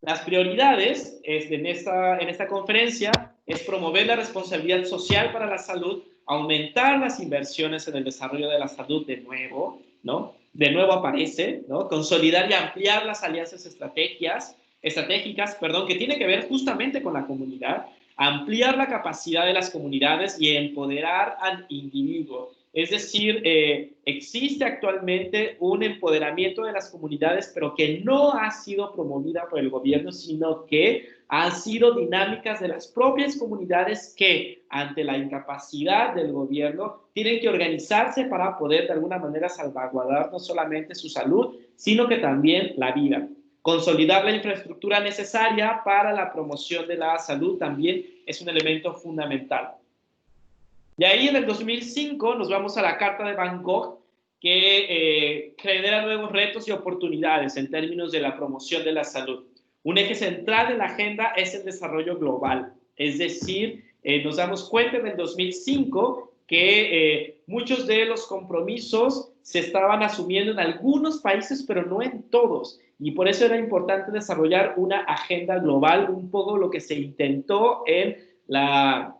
Las prioridades en esta conferencia es promover la responsabilidad social para la salud, aumentar las inversiones en el desarrollo de la salud de nuevo, ¿no? De nuevo aparece, ¿no? Consolidar y ampliar las alianzas estratégicas, que tiene que ver justamente con la comunidad, ampliar la capacidad de las comunidades y empoderar al individuo. Es decir, existe actualmente un empoderamiento de las comunidades, pero que no ha sido promovida por el gobierno, sino que han sido dinámicas de las propias comunidades que, ante la incapacidad del gobierno, tienen que organizarse para poder de alguna manera salvaguardar no solamente su salud, sino que también la vida. Consolidar la infraestructura necesaria para la promoción de la salud también es un elemento fundamental. Y ahí en el 2005 nos vamos a la Carta de Van Gogh, que genera nuevos retos y oportunidades en términos de la promoción de la salud. Un eje central de la agenda es el desarrollo global, es decir, nos damos cuenta en el 2005 que muchos de los compromisos se estaban asumiendo en algunos países, pero no en todos. Y por eso era importante desarrollar una agenda global, un poco lo que se intentó en la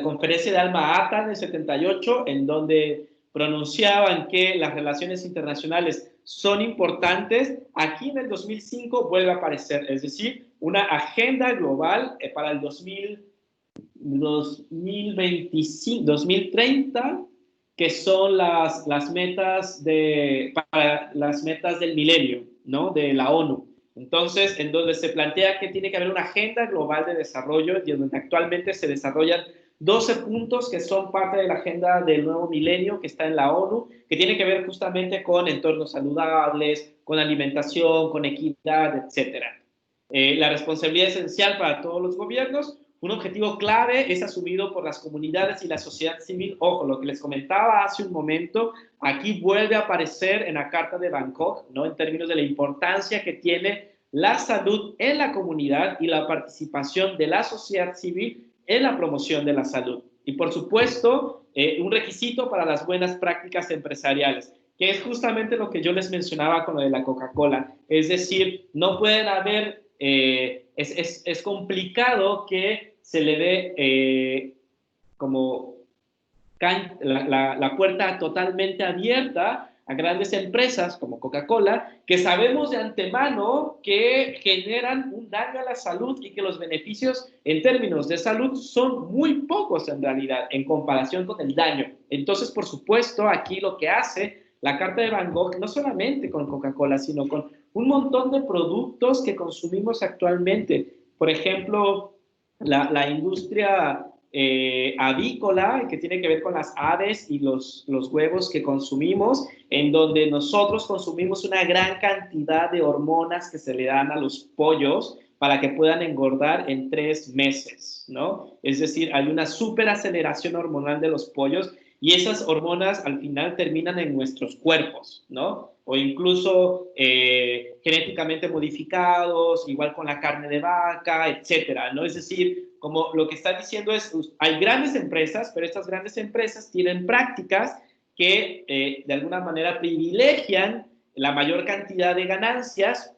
conferencia de Alma-Ata en el 78, en donde pronunciaban que las relaciones internacionales son importantes. Aquí en el 2005 vuelve a aparecer, es decir, una agenda global para el 2025, 2030, que son las metas las metas del milenio, ¿no? De la ONU. Entonces, en donde se plantea que tiene que haber una agenda global de desarrollo y en donde actualmente se desarrollan 12 puntos que son parte de la agenda del nuevo milenio que está en la ONU, que tiene que ver justamente con entornos saludables, con alimentación, con equidad, etc. La responsabilidad esencial para todos los gobiernos, Un objetivo clave es asumido por las comunidades y la sociedad civil. Ojo, lo que les comentaba hace un momento, aquí vuelve a aparecer en la Carta de Bangkok, ¿no? En términos de la importancia que tiene la salud en la comunidad y la participación de la sociedad civil en la promoción de la salud. Y por supuesto, un requisito para las buenas prácticas empresariales, que es justamente lo que yo les mencionaba con lo de la Coca-Cola. Es decir, no pueden haber, es complicado que se le dé como la puerta totalmente abierta a grandes empresas como Coca-Cola, que sabemos de antemano que generan un daño a la salud y que los beneficios en términos de salud son muy pocos en realidad en comparación con el daño. Entonces, por supuesto, aquí lo que hace la Carta de Bangkok, no solamente con Coca-Cola, sino con un montón de productos que consumimos actualmente. Por ejemplo, la industria avícola, que tiene que ver con las aves y los huevos que consumimos, en donde nosotros consumimos una gran cantidad de hormonas que se le dan a los pollos para que puedan engordar en 3 meses, ¿no? Es decir, hay una superaceleración hormonal de los pollos y esas hormonas al final terminan en nuestros cuerpos, ¿no? O incluso genéticamente modificados, igual con la carne de vaca, etcétera, ¿no? Es decir, como lo que está diciendo es, hay grandes empresas, pero estas grandes empresas tienen prácticas que de alguna manera privilegian la mayor cantidad de ganancias,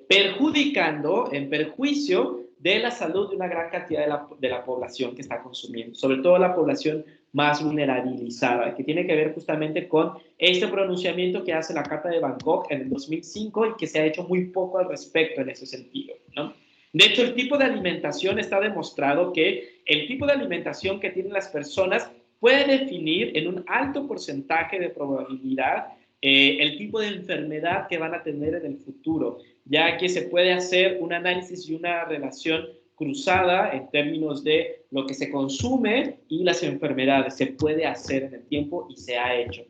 perjudicando, en perjuicio de la salud de una gran cantidad de la población que está consumiendo, sobre todo la población más vulnerabilizada, que tiene que ver justamente con este pronunciamiento que hace la Carta de Bangkok en el 2005 y que se ha hecho muy poco al respecto en ese sentido, ¿no? De hecho, el tipo de alimentación está demostrado que el tipo de alimentación que tienen las personas puede definir en un alto porcentaje de probabilidad el tipo de enfermedad que van a tener en el futuro, ya que se puede hacer un análisis y una relación cruzada en términos de lo que se consume y las enfermedades. Se puede hacer en el tiempo y se ha hecho.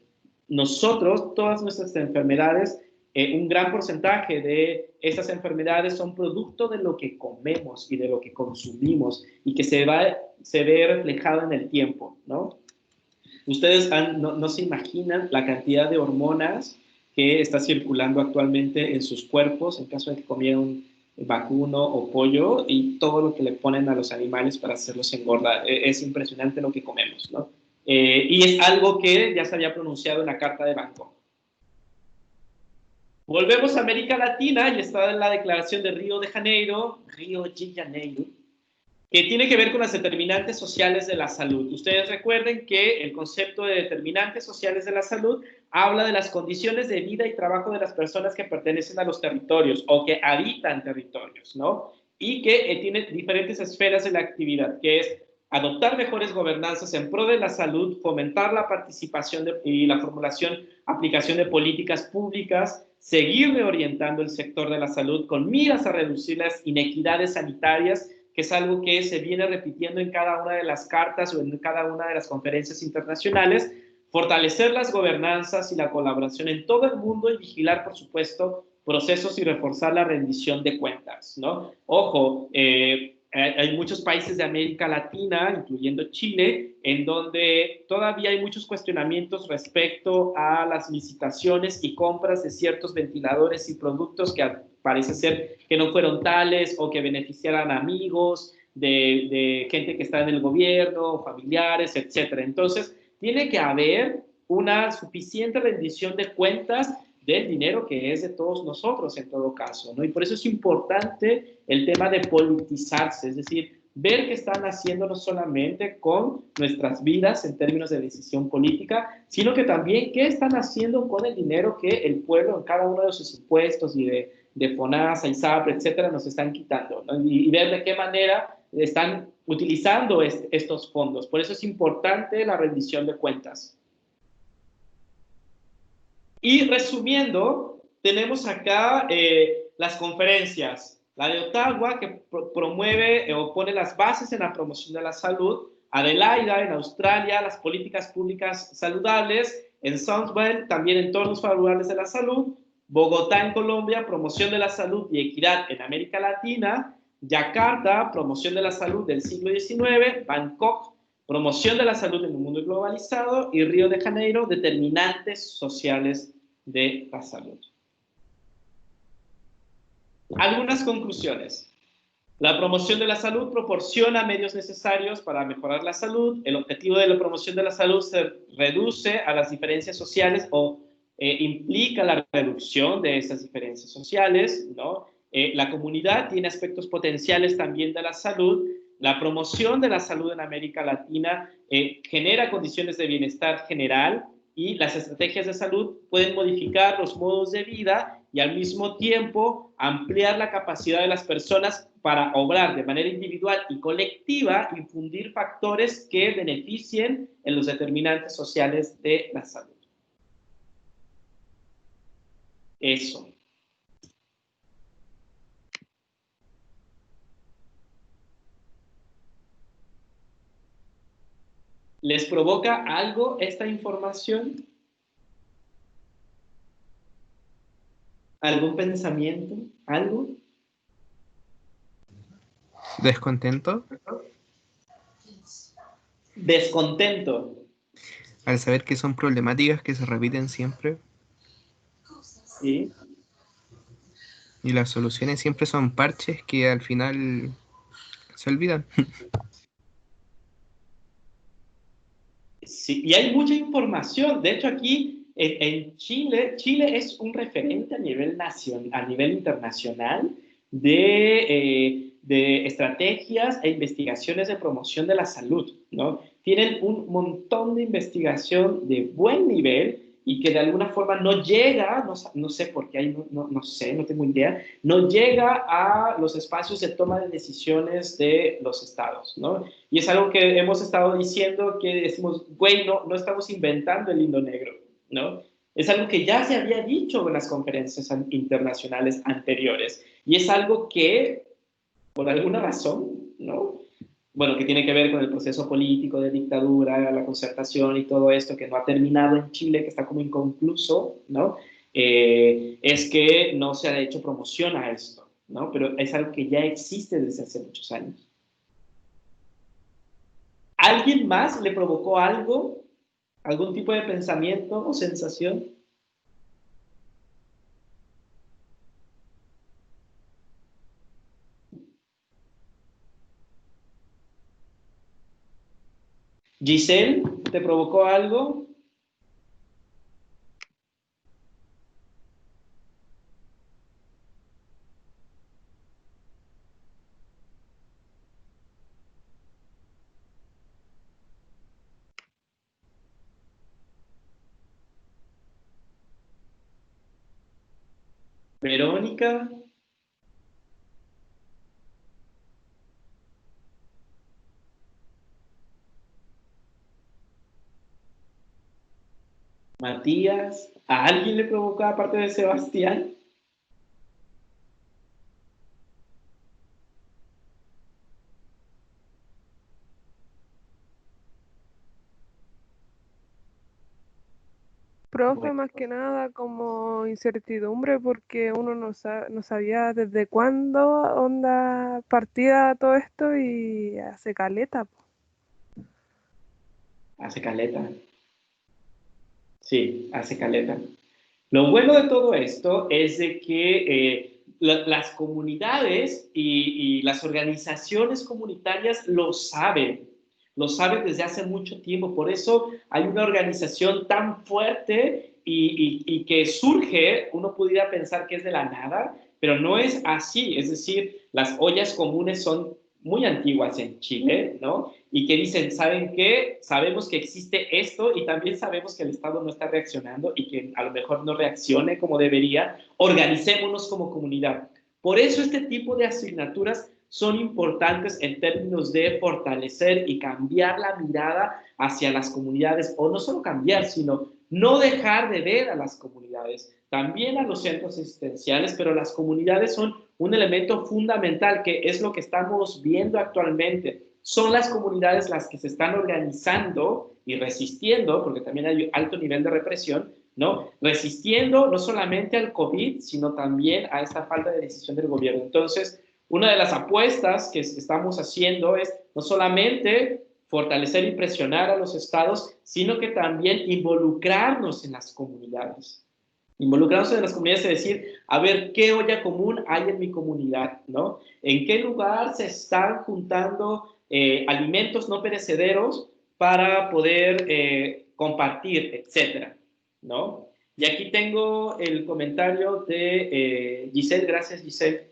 Nosotros, todas nuestras enfermedades, un gran porcentaje de esas enfermedades son producto de lo que comemos y de lo que consumimos y que se ve reflejado en el tiempo, ¿no? Ustedes no se imaginan la cantidad de hormonas que está circulando actualmente en sus cuerpos en caso de que comieran vacuno o pollo y todo lo que le ponen a los animales para hacerlos engordar. Es impresionante lo que comemos, ¿no? Y es algo que ya se había pronunciado en la Carta de Bangkok. Volvemos a América Latina y está en la Declaración de Río de Janeiro, que tiene que ver con las determinantes sociales de la salud. Ustedes recuerden que el concepto de determinantes sociales de la salud habla de las condiciones de vida y trabajo de las personas que pertenecen a los territorios o que habitan territorios, ¿no? Y que tiene diferentes esferas de la actividad, que es adoptar mejores gobernanzas en pro de la salud, fomentar la participación y la formulación, aplicación de políticas públicas, seguir reorientando el sector de la salud con miras a reducir las inequidades sanitarias, que es algo que se viene repitiendo en cada una de las cartas o en cada una de las conferencias internacionales, fortalecer las gobernanzas y la colaboración en todo el mundo y vigilar, por supuesto, procesos y reforzar la rendición de cuentas, ¿no? Ojo, hay muchos países de América Latina, incluyendo Chile, en donde todavía hay muchos cuestionamientos respecto a las licitaciones y compras de ciertos ventiladores y productos que parece ser que no fueron tales o que beneficiaran a amigos de gente que está en el gobierno, familiares, etc. Entonces, tiene que haber una suficiente rendición de cuentas del dinero que es de todos nosotros en todo caso, ¿no? Y por eso es importante el tema de politizarse, es decir, ver qué están haciendo no solamente con nuestras vidas en términos de decisión política, sino que también qué están haciendo con el dinero que el pueblo en cada uno de sus impuestos y de FONASA, ISAPRE, etcétera, nos están quitando, ¿no? Y ver de qué manera están utilizando estos fondos. Por eso es importante la rendición de cuentas. Y resumiendo, tenemos acá las conferencias. La de Ottawa, que promueve o pone las bases en la promoción de la salud. Adelaida, en Australia, las políticas públicas saludables. En Sundsvall, también entornos favorables de la salud. Bogotá, en Colombia, promoción de la salud y equidad en América Latina. Yakarta, promoción de la salud del siglo XIX, Bangkok, promoción de la salud en un mundo globalizado, y Río de Janeiro, determinantes sociales de la salud. Algunas conclusiones. La promoción de la salud proporciona medios necesarios para mejorar la salud. El objetivo de la promoción de la salud se reduce a las diferencias sociales o implica la reducción de esas diferencias sociales, ¿no? La comunidad tiene aspectos potenciales también de la salud. La promoción de la salud en América Latina genera condiciones de bienestar general, y las estrategias de salud pueden modificar los modos de vida y al mismo tiempo ampliar la capacidad de las personas para obrar de manera individual y colectiva, infundir factores que beneficien en los determinantes sociales de la salud. Eso. ¿Les provoca algo esta información? ¿Algún pensamiento? ¿Algo? ¿Descontento? Descontento. Al saber que son problemáticas que se repiten siempre ¿Sí? y las soluciones siempre son parches que al final se olvidan. Sí, y hay mucha información. De hecho, aquí en Chile, Chile es un referente a nivel a nivel internacional de estrategias e investigaciones de promoción de la salud, ¿no? Tienen un montón de investigación de buen nivel y que de alguna forma no llega, no sé por qué, no sé, no tengo idea, no llega a los espacios de toma de decisiones de los estados, ¿no? Y es algo que hemos estado diciendo, que decimos, güey, no estamos inventando el hilo negro, ¿no? Es algo que ya se había dicho en las conferencias internacionales anteriores. Y es algo que, por alguna razón, ¿no? Bueno, que tiene que ver con el proceso político de dictadura, la concertación y todo esto que no ha terminado en Chile, que está como inconcluso, ¿no? Es que no se ha hecho promoción a esto, ¿no? Pero es algo que ya existe desde hace muchos años. ¿Alguien más le provocó algo? ¿Algún tipo de pensamiento o sensación? Giselle, ¿te provocó algo? Verónica. Matías. ¿A alguien le provocó aparte de Sebastián? Profe, Bueno, más que nada como incertidumbre porque uno no sabía desde cuándo onda partía todo esto y hace caleta, po. hace caleta. Sí, hace caleta. Lo bueno de todo esto es de que las comunidades y las organizaciones comunitarias lo saben desde hace mucho tiempo. Por eso hay una organización tan fuerte y que surge, uno pudiera pensar que es de la nada, pero no es así. Es decir, las ollas comunes son muy antiguas en Chile, ¿no? Y que dicen, ¿saben qué? Sabemos que existe esto y también sabemos que el Estado no está reaccionando y que a lo mejor no reaccione como debería. Organicémonos como comunidad. Por eso este tipo de asignaturas son importantes en términos de fortalecer y cambiar la mirada hacia las comunidades, o no solo cambiar, sino no dejar de ver a las comunidades, también a los centros asistenciales, pero las comunidades son un elemento fundamental, que es lo que estamos viendo actualmente. Son las comunidades las que se están organizando y resistiendo, porque también hay alto nivel de represión, ¿no? Resistiendo no solamente al COVID, sino también a esta falta de decisión del gobierno. Entonces, Una de las apuestas que estamos haciendo es no solamente fortalecer y presionar a los estados, sino que también involucrarnos en las comunidades. Involucrarnos en las comunidades es decir, a ver qué olla común hay en mi comunidad, ¿no? ¿En qué lugar se están juntando alimentos no perecederos para poder compartir, etcétera, ¿no? Y aquí tengo el comentario de Giselle, gracias Giselle.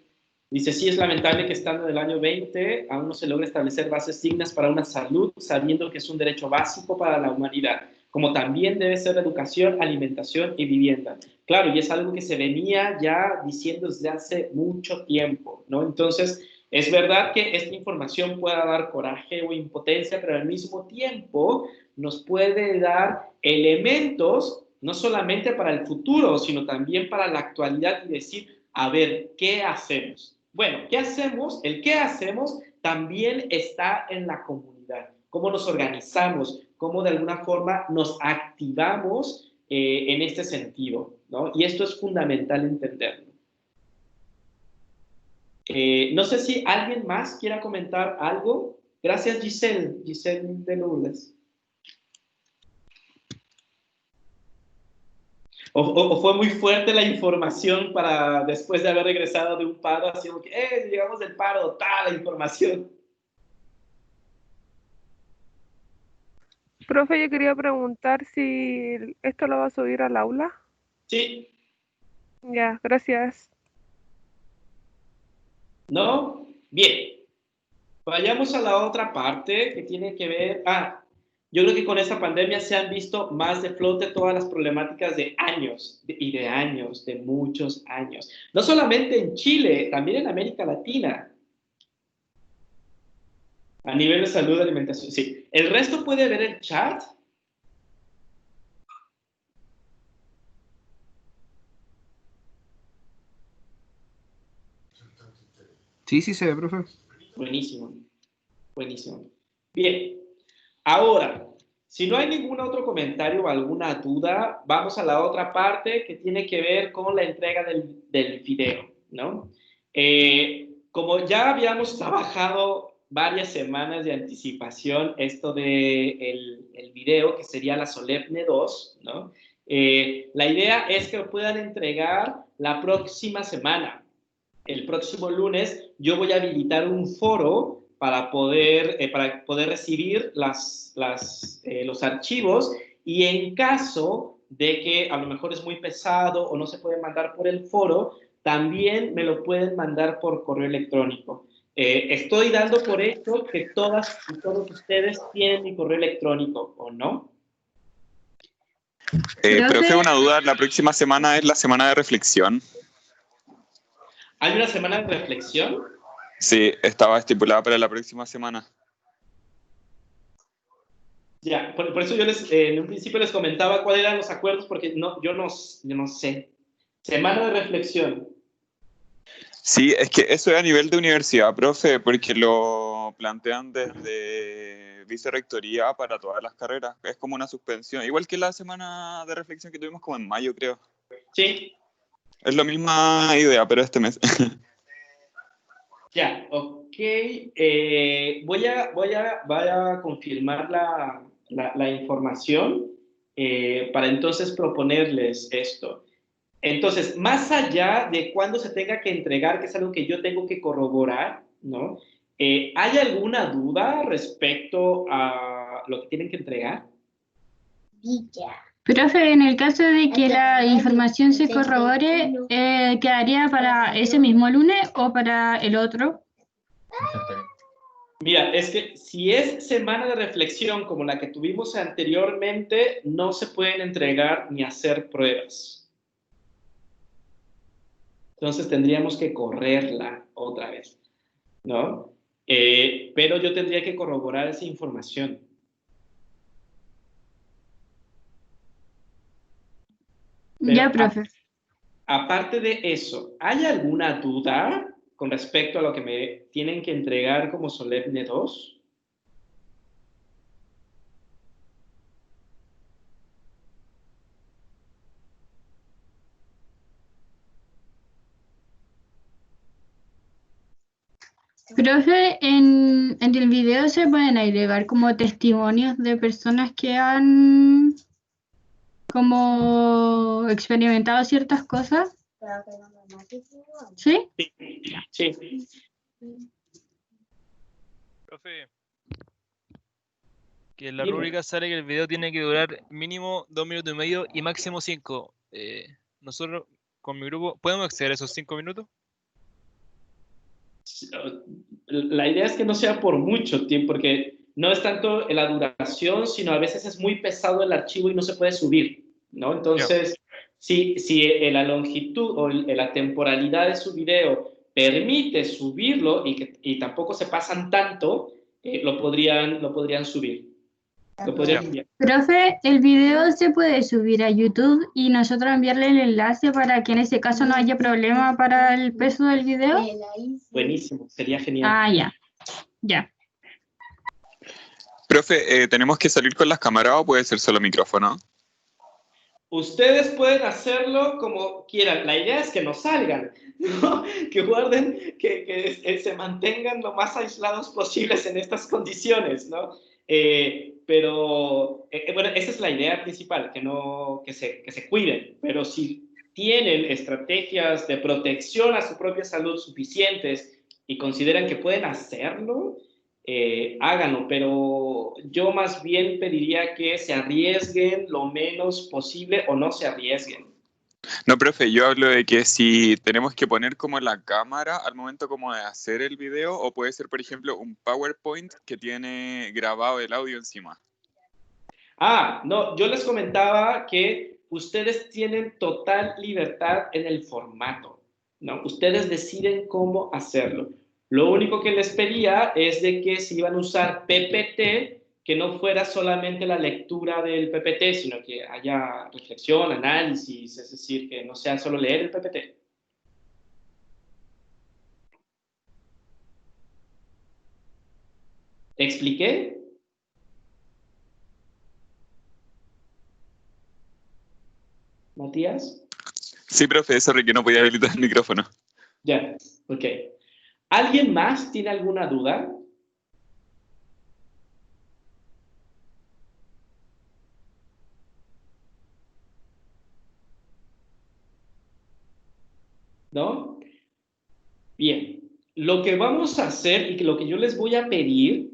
Dice, sí es lamentable que estando en el año 20 aún no se logra establecer bases dignas para una salud, sabiendo que es un derecho básico para la humanidad, como también debe ser la educación, alimentación y vivienda. Claro, y es algo que se venía ya diciendo desde hace mucho tiempo, ¿no? Entonces, es verdad que esta información pueda dar coraje o impotencia, pero al mismo tiempo nos puede dar elementos no solamente para el futuro, sino también para la actualidad y decir, a ver, ¿qué hacemos? Bueno, ¿qué hacemos? El qué hacemos también está en la comunidad. ¿Cómo nos organizamos? ¿Cómo de alguna forma nos activamos en este sentido? ¿No? Y esto es fundamental entenderlo. No sé si alguien más quiera comentar algo. Gracias, Giselle. Giselle de Lourdes. O fue muy fuerte la información para después de haber regresado de un paro, así como que, llegamos del paro, tal, la información. Profe, yo quería preguntar si esto lo va a subir al aula. Sí, Ya, gracias. ¿no? Bien, vayamos a la otra parte que tiene que ver, yo creo que con esta pandemia se han visto más de flote todas las problemáticas de años, de años, de muchos años. No solamente en Chile, también en América Latina. A nivel de salud, alimentación, sí. ¿El resto puede ver el chat? Sí, sí se ve, profe. Buenísimo, buenísimo. Bien, ahora, si no hay ningún otro comentario o alguna duda, vamos a la otra parte que tiene que ver con la entrega del video, ¿no? Como ya habíamos trabajado varias semanas de anticipación esto de el video, que sería la Solemne 2, ¿no? La idea es que lo puedan entregar la próxima semana. El próximo lunes yo voy a habilitar un foro para poder recibir los archivos y en caso de que a lo mejor es muy pesado o no se puede mandar por el foro, también me lo pueden mandar por correo electrónico. Estoy dando por hecho que todas y todos ustedes tienen mi correo electrónico, ¿o no? Profe, una duda, la próxima semana es la semana de reflexión. ¿Hay una semana de reflexión? Sí, estaba estipulada para la próxima semana. Ya, por eso yo en un principio les comentaba cuáles eran los acuerdos, porque yo no sé. Semana de reflexión. Sí, es que eso es a nivel de universidad, profe, porque lo plantean desde vicerrectoría para todas las carreras. Es como una suspensión, igual que la semana de reflexión que tuvimos como en mayo, creo. Sí. Es la misma idea, pero este mes. Ya, ok. Voy a confirmar la información para entonces proponerles esto. Entonces, más allá de cuándo se tenga que entregar, que es algo que yo tengo que corroborar, ¿no? ¿Hay alguna duda respecto a lo que tienen que entregar? Profe, en el caso de que la información se corrobore, ¿quedaría para ese mismo lunes o para el otro? Mira, es que si es semana de reflexión como la que tuvimos anteriormente, no se pueden entregar ni hacer pruebas. Entonces tendríamos que correrla otra vez, ¿no? Pero yo tendría que corroborar esa información. Pero Ya, profe. aparte de eso, ¿hay alguna duda con respecto a lo que me tienen que entregar como Solemne 2? Profe, en el video se pueden agregar como testimonios de personas que han como experimentado ciertas cosas, ¿sí? Sí, sí. Profe, que en la Dime. rúbrica sale que el video tiene que durar mínimo 2 minutos y medio y máximo 5. Nosotros con mi grupo, ¿podemos acceder a esos 5 minutos? La idea es que no sea por mucho tiempo, porque no es tanto la duración, sino a veces es muy pesado el archivo y no se puede subir, ¿no? Entonces, si la longitud o la temporalidad de su video permite subirlo y tampoco se pasan tanto, lo podrían subir, lo podrían enviar. Profe, el video se puede subir a YouTube y nosotros enviarle el enlace para que en ese caso no haya problema para el peso del video. Buenísimo, sería genial. Ah, ya, ya. Profe, ¿tenemos que salir con las cámaras o puede ser solo micrófono? Ustedes pueden hacerlo como quieran. La idea es que no salgan, ¿no? Que guarden, que se mantengan lo más aislados posibles en estas condiciones, ¿no? Pero, bueno, esa es la idea principal, que se cuiden. Pero si tienen estrategias de protección a su propia salud suficientes y consideran que pueden hacerlo, háganlo, pero yo más bien pediría que se arriesguen lo menos posible o no se arriesguen. No, profe, yo hablo de que si tenemos que poner como la cámara al momento como de hacer el video, o puede ser, por ejemplo, un PowerPoint que tiene grabado el audio encima. Ah, no, yo les comentaba que ustedes tienen total libertad en el formato, ¿no? Ustedes deciden cómo hacerlo. Lo único que les pedía es de que si iban a usar PPT, que no fuera solamente la lectura del PPT, sino que haya reflexión, análisis, es decir, que no sea solo leer el PPT. ¿Te expliqué? ¿Matías? Sí, profe, sorry que no podía habilitar el micrófono. Ya, ok. ¿Alguien más tiene alguna duda? ¿No? Bien, lo que vamos a hacer y lo que yo les voy a pedir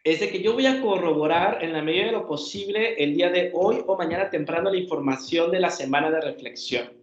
es de que yo voy a corroborar en la medida de lo posible el día de hoy o mañana temprano la información de la semana de reflexión.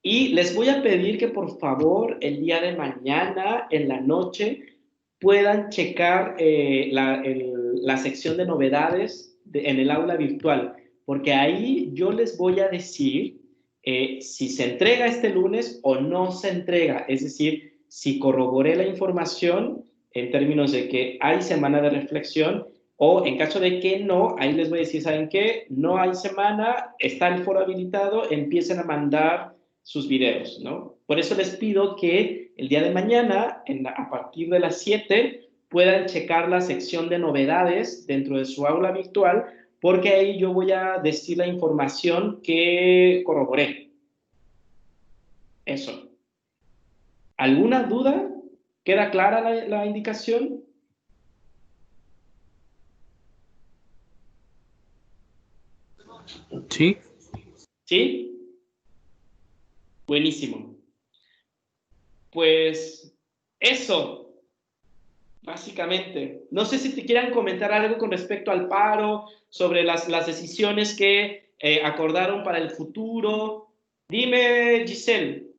Y les voy a pedir que por favor el día de mañana en la noche puedan checar la sección de novedades en el aula virtual, porque ahí yo les voy a decir si se entrega este lunes o no se entrega, es decir, si corroboré la información en términos de que hay semana de reflexión o en caso de que no, ahí les voy a decir, ¿saben qué? No hay semana, está el foro habilitado, empiecen a mandar sus videos, ¿no? Por eso les pido que el día de mañana, a partir de las 7, puedan checar la sección de novedades dentro de su aula virtual, porque ahí yo voy a decir la información que corroboré. Eso. ¿Alguna duda? ¿Queda clara la indicación? Sí. ¿Sí? Buenísimo. Pues eso, básicamente. No sé si te quieran comentar algo con respecto al paro, sobre las decisiones que acordaron para el futuro. Dime, Giselle.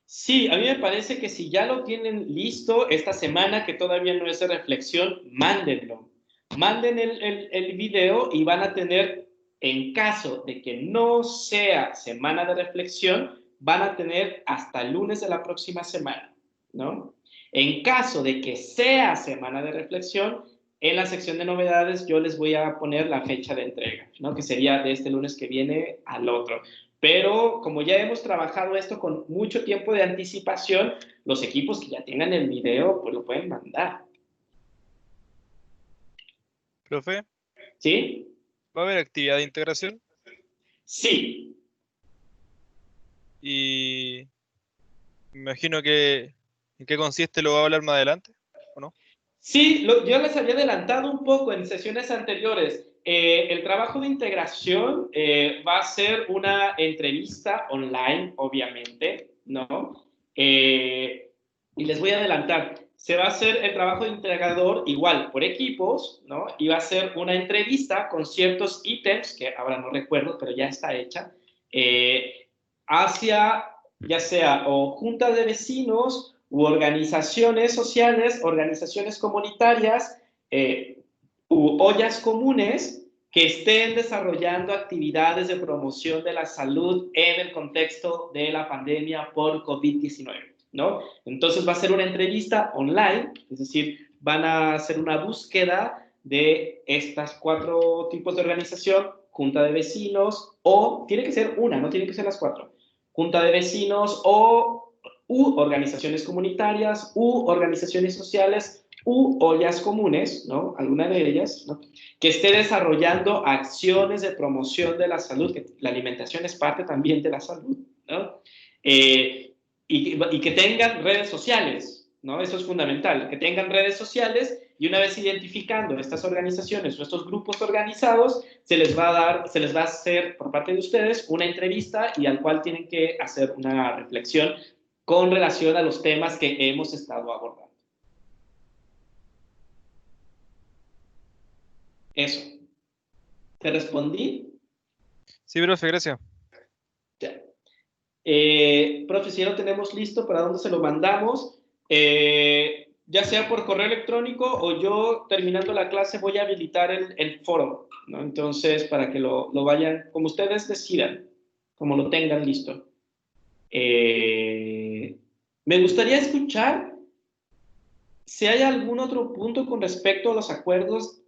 Sí, a mí me parece que si ya lo tienen listo esta semana, que todavía no es de reflexión, mándenlo. Manden el video y van a tener, en caso de que no sea semana de reflexión, van a tener hasta el lunes de la próxima semana, ¿no? En caso de que sea semana de reflexión, en la sección de novedades yo les voy a poner la fecha de entrega, ¿no? Que sería de este lunes que viene al otro. Pero como ya hemos trabajado esto con mucho tiempo de anticipación, los equipos que ya tengan el video, pues lo pueden mandar. Profe, ¿Sí? ¿va a haber actividad de integración? Sí. Y me imagino que en qué consiste lo va a hablar más adelante, ¿o no? Sí, yo les había adelantado un poco en sesiones anteriores. El trabajo de integración va a ser una entrevista online, obviamente, ¿no? Y les voy a adelantar. Se va a hacer el trabajo de integrador igual por equipos, ¿no? Y va a ser una entrevista con ciertos ítems, que ahora no recuerdo, pero ya está hecha, hacia ya sea o junta de vecinos u organizaciones sociales, organizaciones comunitarias, u ollas comunes que estén desarrollando actividades de promoción de la salud en el contexto de la pandemia por COVID-19, ¿no? Entonces va a ser una entrevista online, es decir, van a hacer una búsqueda de estas 4 tipos de organización, junta de vecinos, o tiene que ser una, no tiene que ser las 4, junta de vecinos u organizaciones comunitarias, u organizaciones sociales, u ollas comunes, ¿no? Alguna de ellas, ¿no? Que esté desarrollando acciones de promoción de la salud, que la alimentación es parte también de la salud, ¿no? Y que tengan redes sociales, ¿no? Eso es fundamental, que tengan redes sociales y una vez identificando estas organizaciones o estos grupos organizados, se les va a hacer por parte de ustedes una entrevista y al cual tienen que hacer una reflexión con relación a los temas que hemos estado abordando. Eso. ¿Te respondí? Sí, profe, gracias. Ya. Profe, si ya lo tenemos listo, ¿para dónde se lo mandamos? Ya sea por correo electrónico o yo, terminando la clase, voy a habilitar el foro, ¿no? Entonces, para que lo vayan, como ustedes decidan, como lo tengan listo. Me gustaría escuchar si hay algún otro punto con respecto a los acuerdos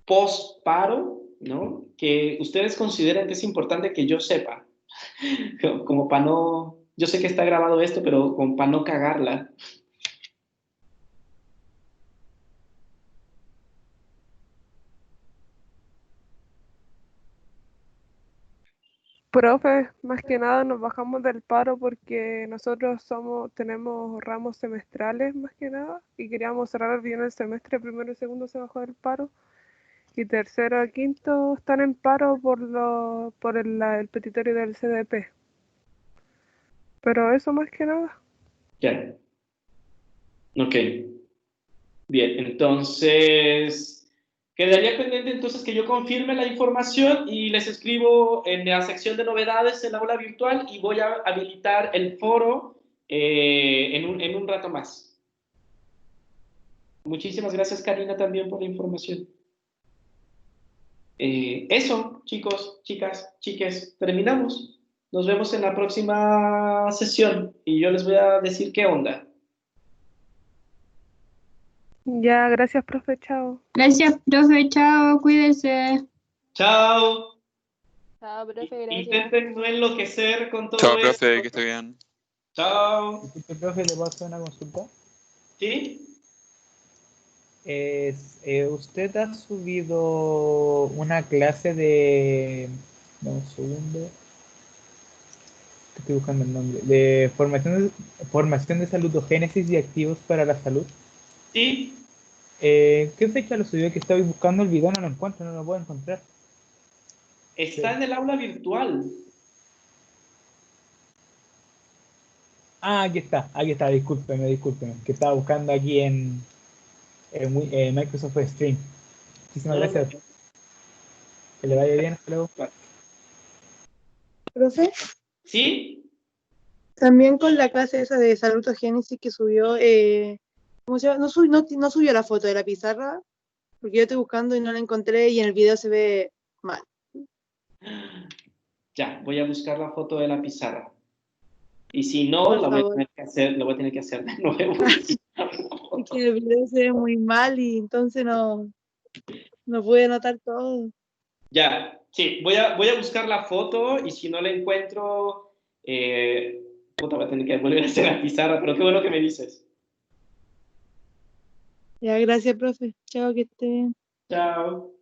post-paro, ¿no? Que ustedes consideren que es importante que yo sepa, como para no, yo sé que está grabado esto, pero como para no cagarla. Profe, más que nada nos bajamos del paro porque nosotros tenemos ramos semestrales más que nada y queríamos cerrar bien el semestre, primero y segundo se bajó del paro y tercero y quinto están en paro por el petitorio del CDP. Pero eso más que nada. Ya. Ok. Bien, entonces, quedaría pendiente entonces que yo confirme la información y les escribo en la sección de novedades en la aula virtual y voy a habilitar el foro en un rato más. Muchísimas gracias, Karina, también por la información. Eso, chicos, chicas, chiques, terminamos. Nos vemos en la próxima sesión y yo les voy a decir qué onda. Ya, gracias, profe, chao. Gracias, profe, chao, cuídese. Chao. Chao, profe, gracias. Intenten no enloquecer con todo Chao, esto. profe, que esté bien. Chao. Disculpe, profe, ¿le puedo hacer una consulta? ¿Sí? ¿Usted ha subido una clase de... Dame un segundo. Estoy buscando el nombre. De formación de saludogénesis y activos para la salud. ¿Sí? ¿Qué fecha lo subió? Que estaba buscando el video, no lo encuentro, no lo puedo encontrar. Está en el aula virtual. Ah, aquí está, discúlpeme, que estaba buscando aquí en Microsoft Stream. Muchísimas No, gracias. Que le vaya bien, hasta luego. Profe, ¿Sí? también con la clase esa de salutogénesis que subió, ¿cómo se llama? No subió la foto de la pizarra, porque yo estoy buscando y no la encontré y en el video se ve mal. Ya, voy a buscar la foto de la pizarra. Y si no, Por lo voy a favor. tener que hacer de nuevo. Es que el video se ve muy mal y entonces no No pude anotar todo. Ya, sí, voy a buscar la foto y si no la encuentro, puta, voy a tener que volver a hacer la pizarra, pero qué bueno que me dices. Ya, gracias, profe. Chao, que esté bien. Chao.